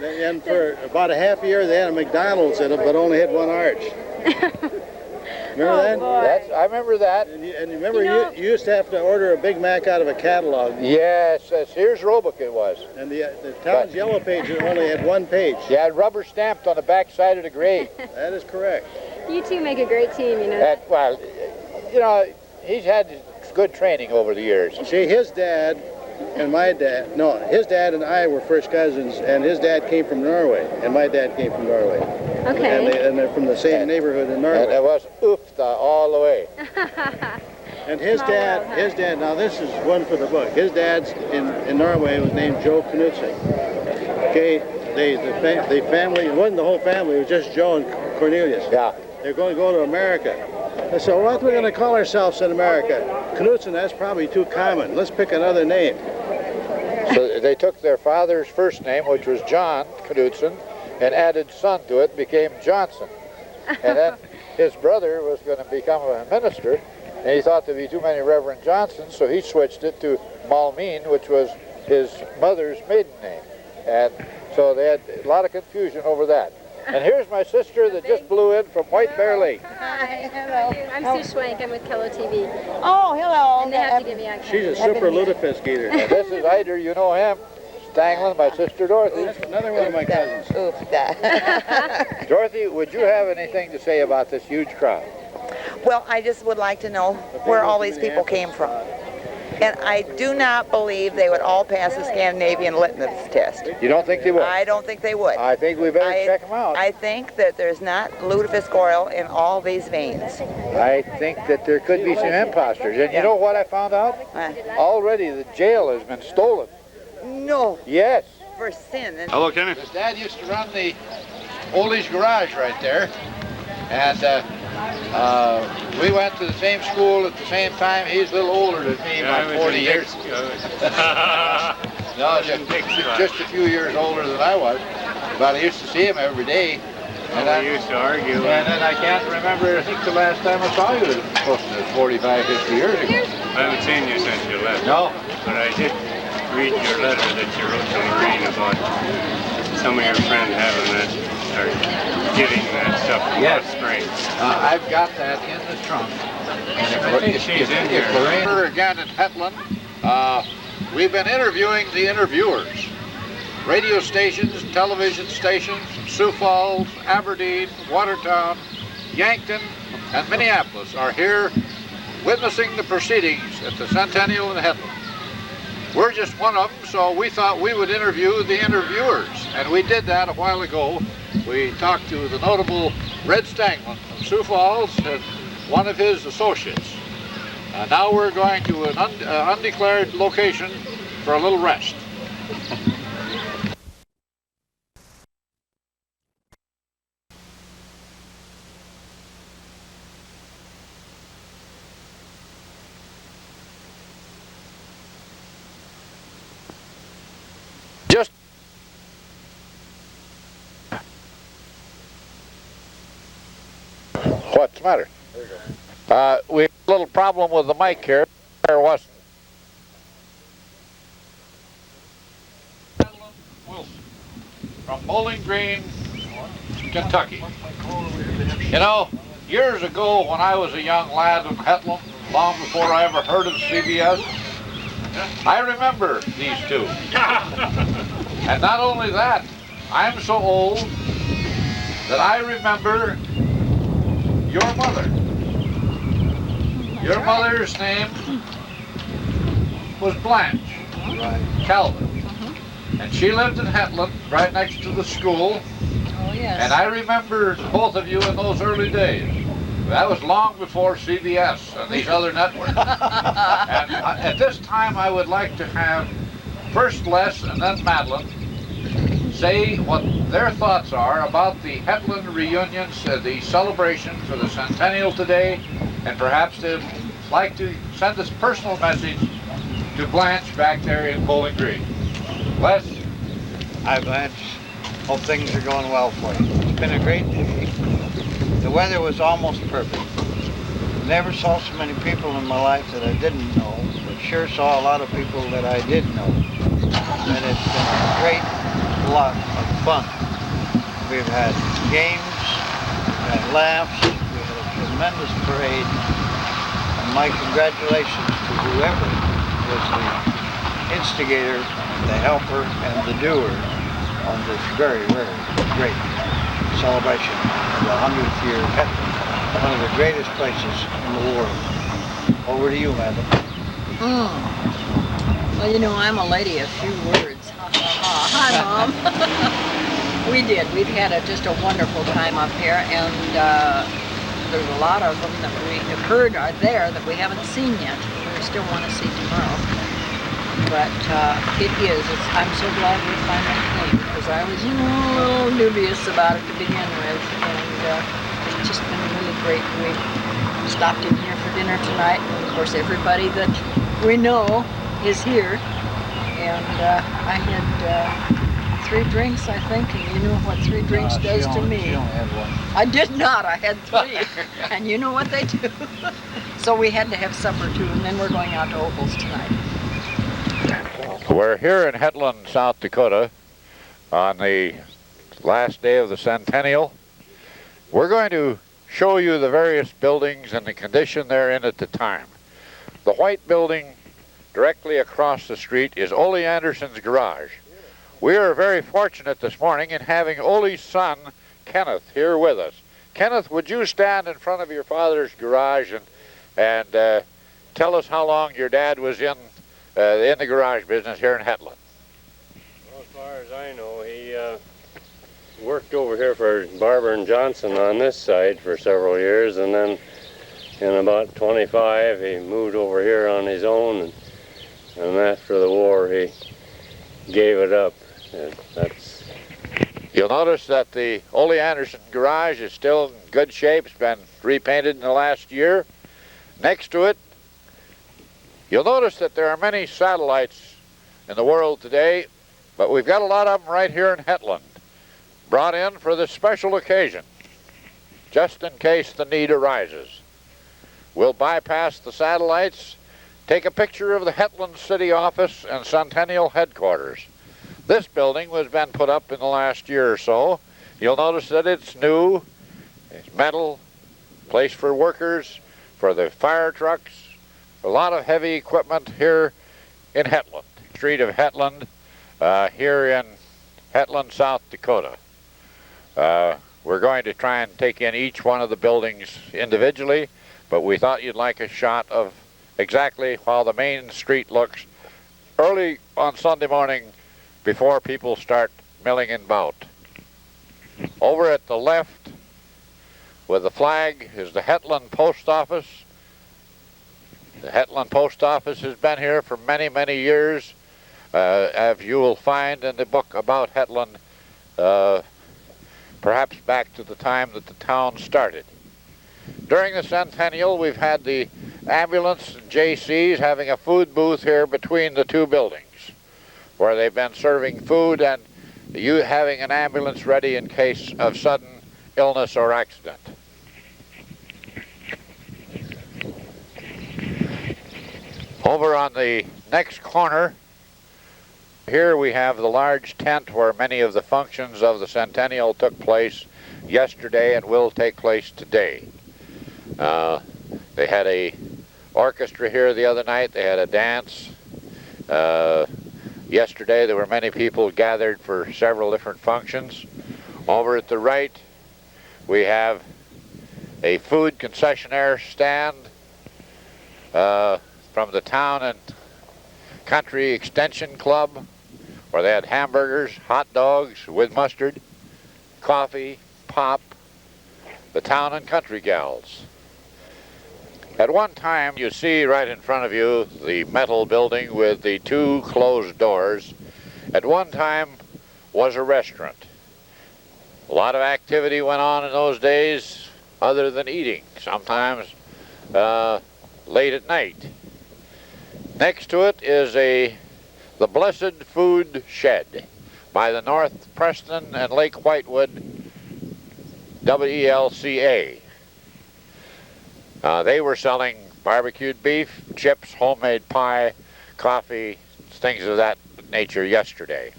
and for about a half a year, they had a McDonald's in it, but only had one arch. Remember that? I remember that. And you remember you used to have to order a Big Mac out of a catalog. Yes, Sears Roebuck it was. And the town's yellow page only had one page. Yeah, rubber stamped on the back side of the grade. That is correct. You two make a great team, you know. Well, you know, he's had good training over the years. See, his dad and my dad, no, his dad and I were first cousins, and his dad came from Norway, and my dad came from Norway. Okay. And they're from the same neighborhood in Norway. And it was oofta all the way. And his dad, now this is one for the book. His dad's in Norway was named Joe Knudsen. Okay, the family, it wasn't the whole family, it was just Joe and Cornelius. Yeah. They're going to go to America. I said, what are we going to call ourselves in America? Knudsen, that's probably too common. Let's pick another name. So they took their father's first name, which was John Knudsen, and added son to it, became Johnson. And then his brother was going to become a minister, and he thought there'd be too many Reverend Johnsons, so he switched it to Malmeen, which was his mother's maiden name. And so they had a lot of confusion over that. And here's my sister that just blew in from White Bear Lake. Hi, hello. I'm Sue Schwank. I'm with Kello TV. Oh, hello. And they have to give me on camera. She's a super lutefisk eater. And this is Ider, you know him. Stanglin, my sister Dorothy. That's another one of my cousins. Dorothy, would you have anything to say about this huge crowd? Well, I just would like to know where all these people came from. And I do not believe they would all pass the Scandinavian litmus test. You don't think they would? I don't think they would. I think we better check them out. I think that there's not lutefisk oil in all these veins. I think that there could be some imposters. And you know what I found out? Already the jail has been stolen. No. Yes. For sin. Hello, Kenny. His dad used to run the Oldies Garage right there. And we went to the same school at the same time. He's a little older than me, about 40 years. No, just a few years older than I was. But I used to see him every day. And we used to argue. And then I can't remember, I think the last time I saw you was close to 45, 50 years ago. I haven't seen you since you left. No. But I did read your letter that you wrote to Maureen about some of your friends having that, or getting that stuff from Hot Springs. I've got that in the trunk. I think she's in here. We're again in Hetland. We've been interviewing the interviewers. Radio stations, television stations, Sioux Falls, Aberdeen, Watertown, Yankton, and Minneapolis are here witnessing the proceedings at the Centennial in Hetland. We're just one of them, so we thought we would interview the interviewers. And we did that a while ago. We talked to the notable Red Stanglin from Sioux Falls and one of his associates. Now we're going to an undeclared location for a little rest. Just what's the matter? We have a little problem with the mic here. There was Wilson from Bowling Green, Kentucky. You know, years ago when I was a young lad in Hetland, long before I ever heard of CBS, I remember these two. And not only that, I'm so old that I remember your mother. Your mother's name was Blanche Calvin. And she lived in Hetland, right next to the school. Oh, yes. And I remember both of you in those early days. That was long before CBS and these other networks. And at this time, I would like to have first Les and then Madeline say what their thoughts are about the Hetland reunions, the celebration for the Centennial today, and perhaps they'd like to send this personal message to Blanche back there in Bowling Green. Les? Hi, Blanche. Hope things are going well for you. It's been a great day. The weather was almost perfect. Never saw so many people in my life that I didn't know, but sure saw a lot of people that I did know. And it's been a great lot of fun. We've had games, we've had laughs, we had a tremendous parade, and my congratulations to whoever was the instigator, the helper, and the doer on this very, very great celebration of the 100th year of Hetland, one of the greatest places in the world. Over to you, madam. Well, you know, I'm a lady of few words. Hi, Mom. We've had just a wonderful time up here, and there's a lot of them that we have heard are there that we haven't seen yet. We still want to see tomorrow. But I'm so glad we finally came, because I was a little dubious about it to begin with, and it's just been really great. We stopped in here for dinner tonight, and of course everybody that we know is here, and I had 3 drinks, I think, and you know what 3 drinks does to me. She only had 1. I did not, I had 3, and you know what they do. So we had to have supper too, and then we're going out to Opal's tonight. We're here in Hetland, South Dakota on the last day of the Centennial. We're going to show you the various buildings and the condition they're in at the time. The white building directly across the street is Ole Anderson's garage. We are very fortunate this morning in having Ole's son, Kenneth, here with us. Kenneth, would you stand in front of your father's garage and tell us how long your dad was in the garage business here in Hetland? Well, as far as I know, he worked over here for Barber and Johnson on this side for several years, and then in about 25 he moved over here on his own, and after the war he gave it up. And You'll notice that the Ole Anderson garage is still in good shape. It's been repainted in the last year. Next to it, you'll notice that there are many satellites in the world today, but we've got a lot of them right here in Hetland, brought in for this special occasion, just in case the need arises. We'll bypass the satellites, take a picture of the Hetland City Office and Centennial Headquarters. This building was been put up in the last year or so. You'll notice that it's new, it's metal, place for workers, for the fire trucks, a lot of heavy equipment here in Hetland, street of Hetland, here in Hetland, South Dakota. We're going to try and take in each one of the buildings individually, but we thought you'd like a shot of exactly how the main street looks early on Sunday morning before people start milling about. Over at the left with the flag is the Hetland Post Office. The Hetland Post Office has been here for many, many years, as you will find in the book about Hetland, perhaps back to the time that the town started. During the Centennial, we've had the ambulance and JCs having a food booth here between the 2 buildings, where they've been serving food and you having an ambulance ready in case of sudden illness or accident. Over on the next corner, here we have the large tent where many of the functions of the Centennial took place yesterday and will take place today. They had a orchestra here the other night. They had a dance. Yesterday there were many people gathered for several different functions. Over at the right we have a food concessionaire stand from the Town and Country Extension Club, where they had hamburgers, hot dogs with mustard, coffee, pop, the Town and Country Gals. At one time, you see right in front of you the metal building with the two closed doors. At one time was a restaurant. A lot of activity went on in those days other than eating, sometimes late at night. Next to it is the Blessed Food Shed by the North Preston and Lake Whitewood WELCA. They were selling barbecued beef, chips, homemade pie, coffee, things of that nature yesterday.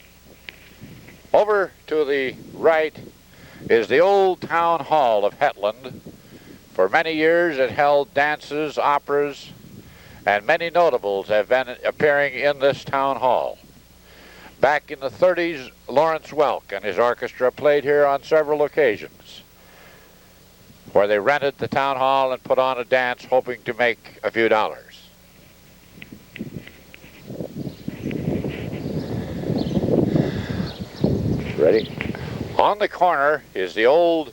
Over to the right is the old town hall of Hetland. For many years it held dances, operas, and many notables have been appearing in this town hall. Back in the 30s, Lawrence Welk and his orchestra played here on several occasions, where they rented the town hall and put on a dance hoping to make a few dollars. Ready? On the corner is the old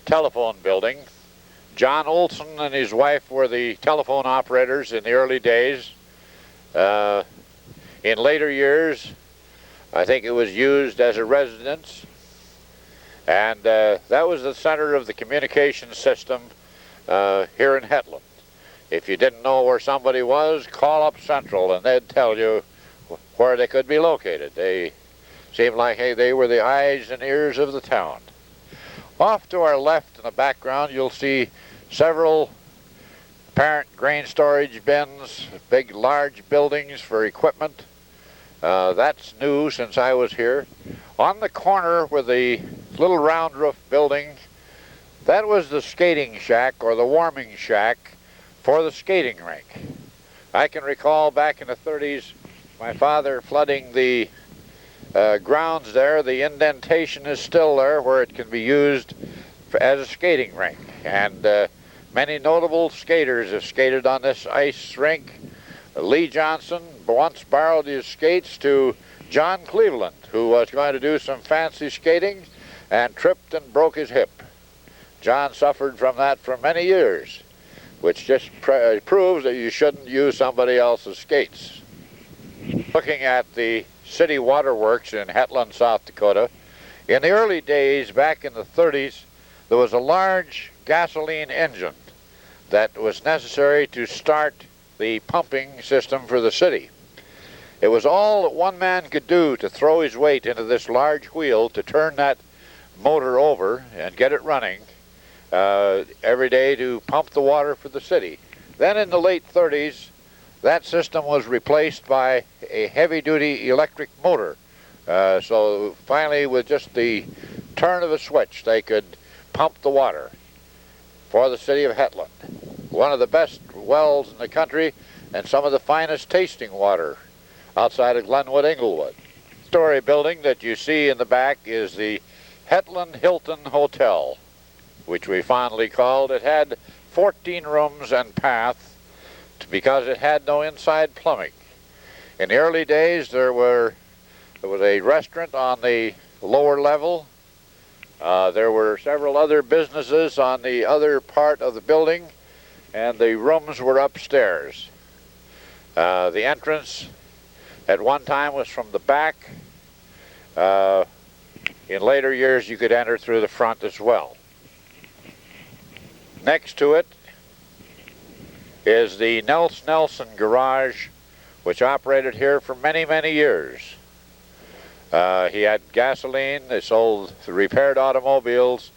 telephone building. John Olson and his wife were the telephone operators in the early days. In later years, I think it was used as a residence. And that was the center of the communication system here in Hetland. If you didn't know where somebody was, call up Central and they'd tell you where they could be located. They seemed like, hey, they were the eyes and ears of the town. Off to our left in the background, you'll see several apparent grain storage bins, big, large buildings for equipment. That's new since I was here. On the corner with the little round roof building, that was the skating shack or the warming shack for the skating rink. I can recall back in the 30s, my father flooding the grounds there. The indentation is still there where it can be used as a skating rink. And many notable skaters have skated on this ice rink. Lee Johnson once borrowed his skates to John Cleveland, who was going to do some fancy skating and tripped and broke his hip. John suffered from that for many years, which just proves that you shouldn't use somebody else's skates. Looking at the city waterworks in Hetland, South Dakota, in the early days, back in the 30s, there was a large gasoline engine that was necessary to start the pumping system for the city. It was all that one man could do to throw his weight into this large wheel to turn that motor over and get it running every day to pump the water for the city. Then in the late 30s, that system was replaced by a heavy-duty electric motor. So finally, with just the turn of a switch, they could pump the water for the city of Hetland. One of the best wells in the country and some of the finest tasting water outside of Glenwood, Englewood. The story building that you see in the back is the Hetland Hilton Hotel, which we fondly called. It had 14 rooms and bath because it had no inside plumbing. In the early days, there was a restaurant on the lower level. There were several other businesses on the other part of the building, and the rooms were upstairs. The entrance at one time was from the back. In later years, you could enter through the front as well. Next to it is the Nelson Garage, which operated here for many, many years. He had gasoline, they sold repaired automobiles,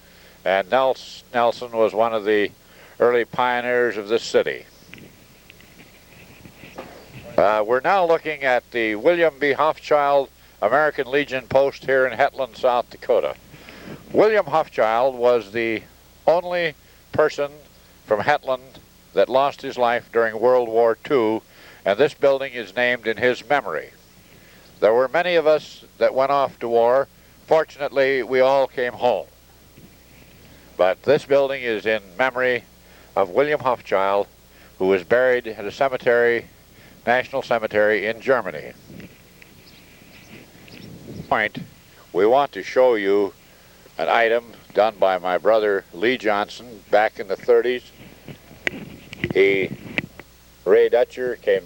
and Nelson was one of the early pioneers of this city. We're now looking at the William B. Hochschild American Legion post here in Hetland, South Dakota. William Hochschild was the only person from Hetland that lost his life during World War II, and this building is named in his memory. There were many of us that went off to war. Fortunately, we all came home. But this building is in memory of William Hochschild, who was buried at a cemetery, National Cemetery in Germany. We want to show you an item done by my brother Lee Johnson back in the 30s. Ray Dutcher came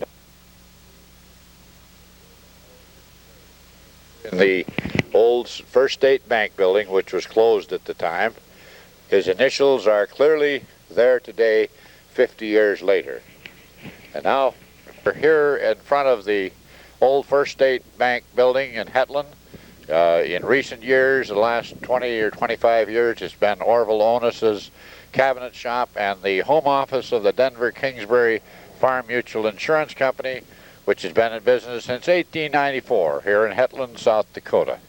in the old First State Bank building, which was closed at the time. His initials are clearly there today, 50 years later. And now we're here in front of the old First State Bank building in Hetland. In recent years, the last 20 or 25 years, it's been Orville Onus's cabinet shop and the home office of the Denver-Kingsbury Farm Mutual Insurance Company, which has been in business since 1894 here in Hetland, South Dakota.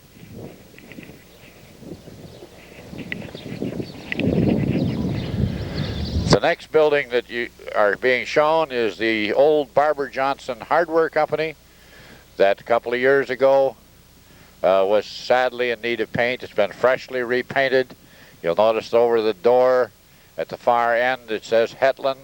The next building that you are being shown is the old Barber Johnson Hardware Company that a couple of years ago was sadly in need of paint. It's been freshly repainted. You'll notice over the door at the far end it says Hetland.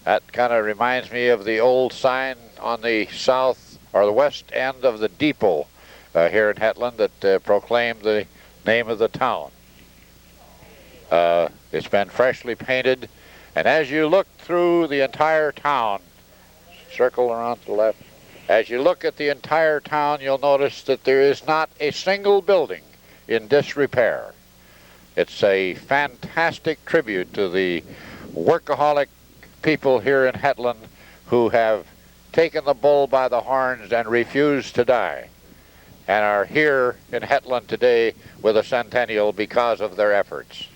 That kind of reminds me of the old sign on the south or the west end of the depot here in Hetland that proclaimed the name of the town. It's been freshly painted, and as you look through the entire town, circle around to the left, as you look at the entire town, you'll notice that there is not a single building in disrepair. It's a fantastic tribute to the workaholic people here in Hetland who have taken the bull by the horns and refused to die, and are here in Hetland today with a Centennial because of their efforts.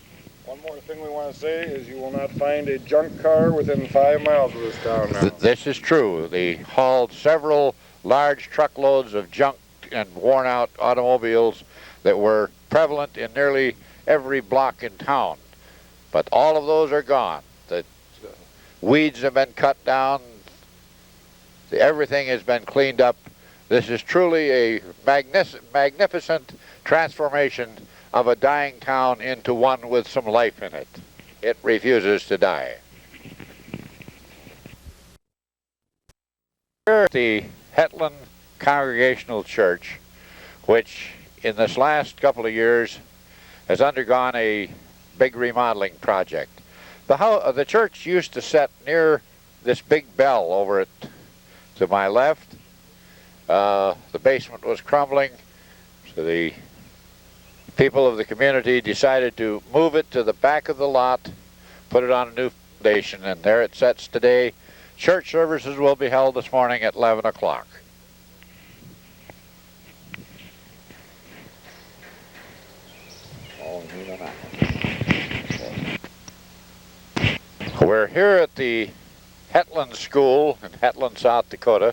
One more thing we want to say is you will not find a junk car within 5 miles of this town now. This is true. They hauled several large truckloads of junk and worn out automobiles that were prevalent in nearly every block in town. But all of those are gone. The weeds have been cut down. Everything has been cleaned up. This is truly a magnificent transformation of a dying town into one with some life in it. It refuses to die. Here at the Hetland Congregational Church, which in this last couple of years has undergone a big remodeling project. The church used to sit near this big bell over it to my left. The basement was crumbling, so the people of the community decided to move it to the back of the lot, put it on a new foundation, and there it sits today. Church services will be held this morning at 11 o'clock. We're here at the Hetland School in Hetland, South Dakota.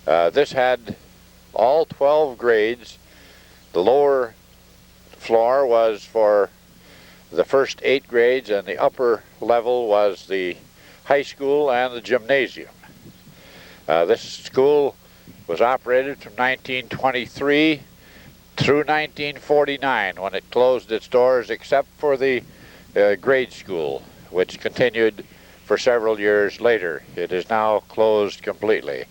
This had all 12 grades. The lower floor was for the first 8 grades, and the upper level was the high school and the gymnasium. This school was operated from 1923 through 1949, when it closed its doors except for the grade school, which continued for several years later. It is now closed completely.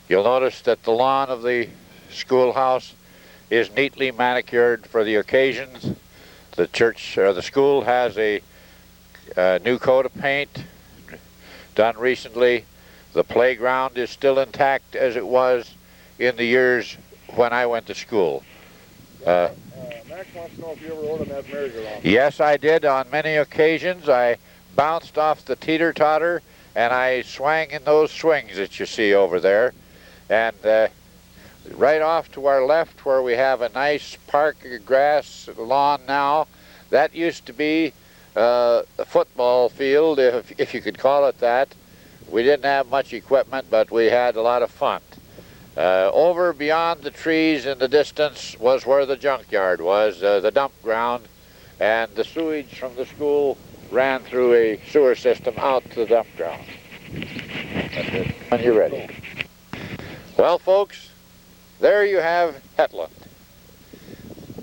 You'll notice that the lawn of the schoolhouse is neatly manicured for the occasions. The church or the school has a new coat of paint done recently. The playground is still intact as it was in the years when I went to school. Max wants to know if you ever rode on that merry-go-round. Yes, I did on many occasions. I bounced off the teeter-totter and I swang in those swings that you see over there. And right off to our left, where we have a nice park of grass lawn now, that used to be a football field, if you could call it that. We didn't have much equipment, but we had a lot of fun. Over beyond the trees in the distance was where the junkyard was, the dump ground, and the sewage from the school ran through a sewer system out to the dump ground. When you're ready. Well, folks, there you have Hetland.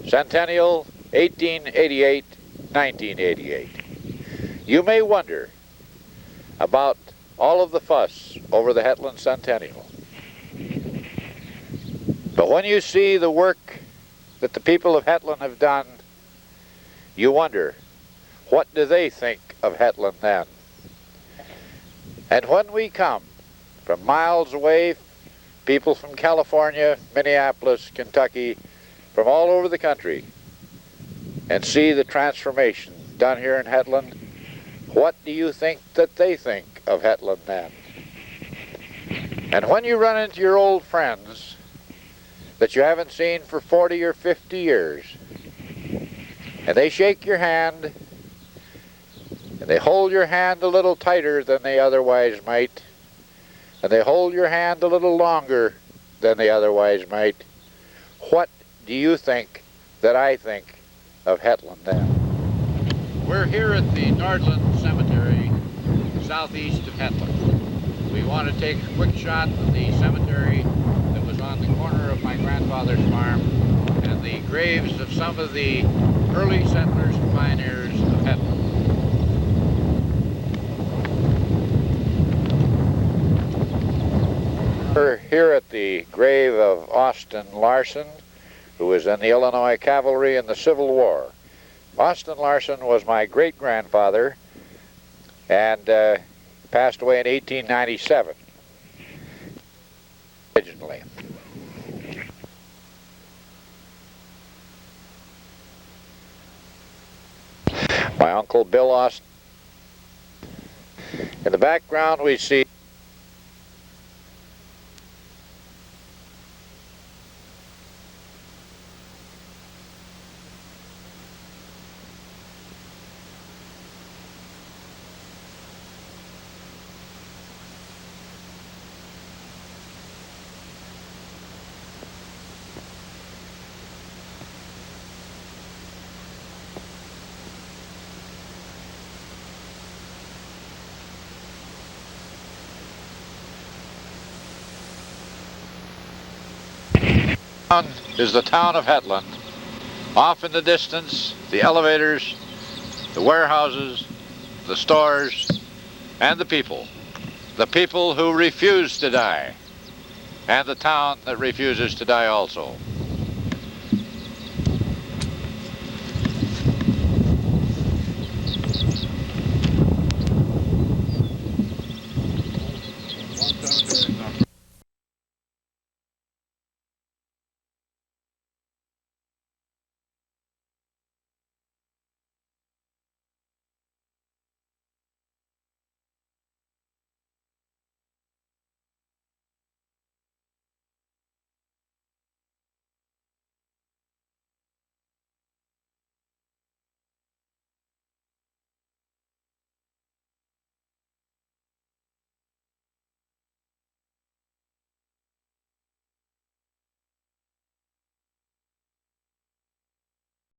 Centennial, 1888, 1988. You may wonder about all of the fuss over the Hetland Centennial. But when you see the work that the people of Hetland have done, you wonder, what do they think of Hetland then? And when we come from miles away, people from California, Minneapolis, Kentucky, from all over the country, and see the transformation done here in Hetland, what do you think that they think of Hetland then? And when you run into your old friends that you haven't seen for 40 or 50 years, and they shake your hand, and they hold your hand a little tighter than they otherwise might, and they hold your hand a little longer than they otherwise might, what do you think that I think of Hetland then? We're here at the Nordland Cemetery, southeast of Hetland. We want to take a quick shot of the cemetery that was on the corner of my grandfather's farm and the graves of some of the early settlers and pioneers of Hetland. We're here at the grave of Austin Larson, who was in the Illinois Cavalry in the Civil War. Austin Larson was my great-grandfather and passed away in 1897, originally. My uncle Bill Austin. In the background we see is the town of Hetland. Off in the distance, the elevators, the warehouses, the stores, and the people. The people who refuse to die, and the town that refuses to die also.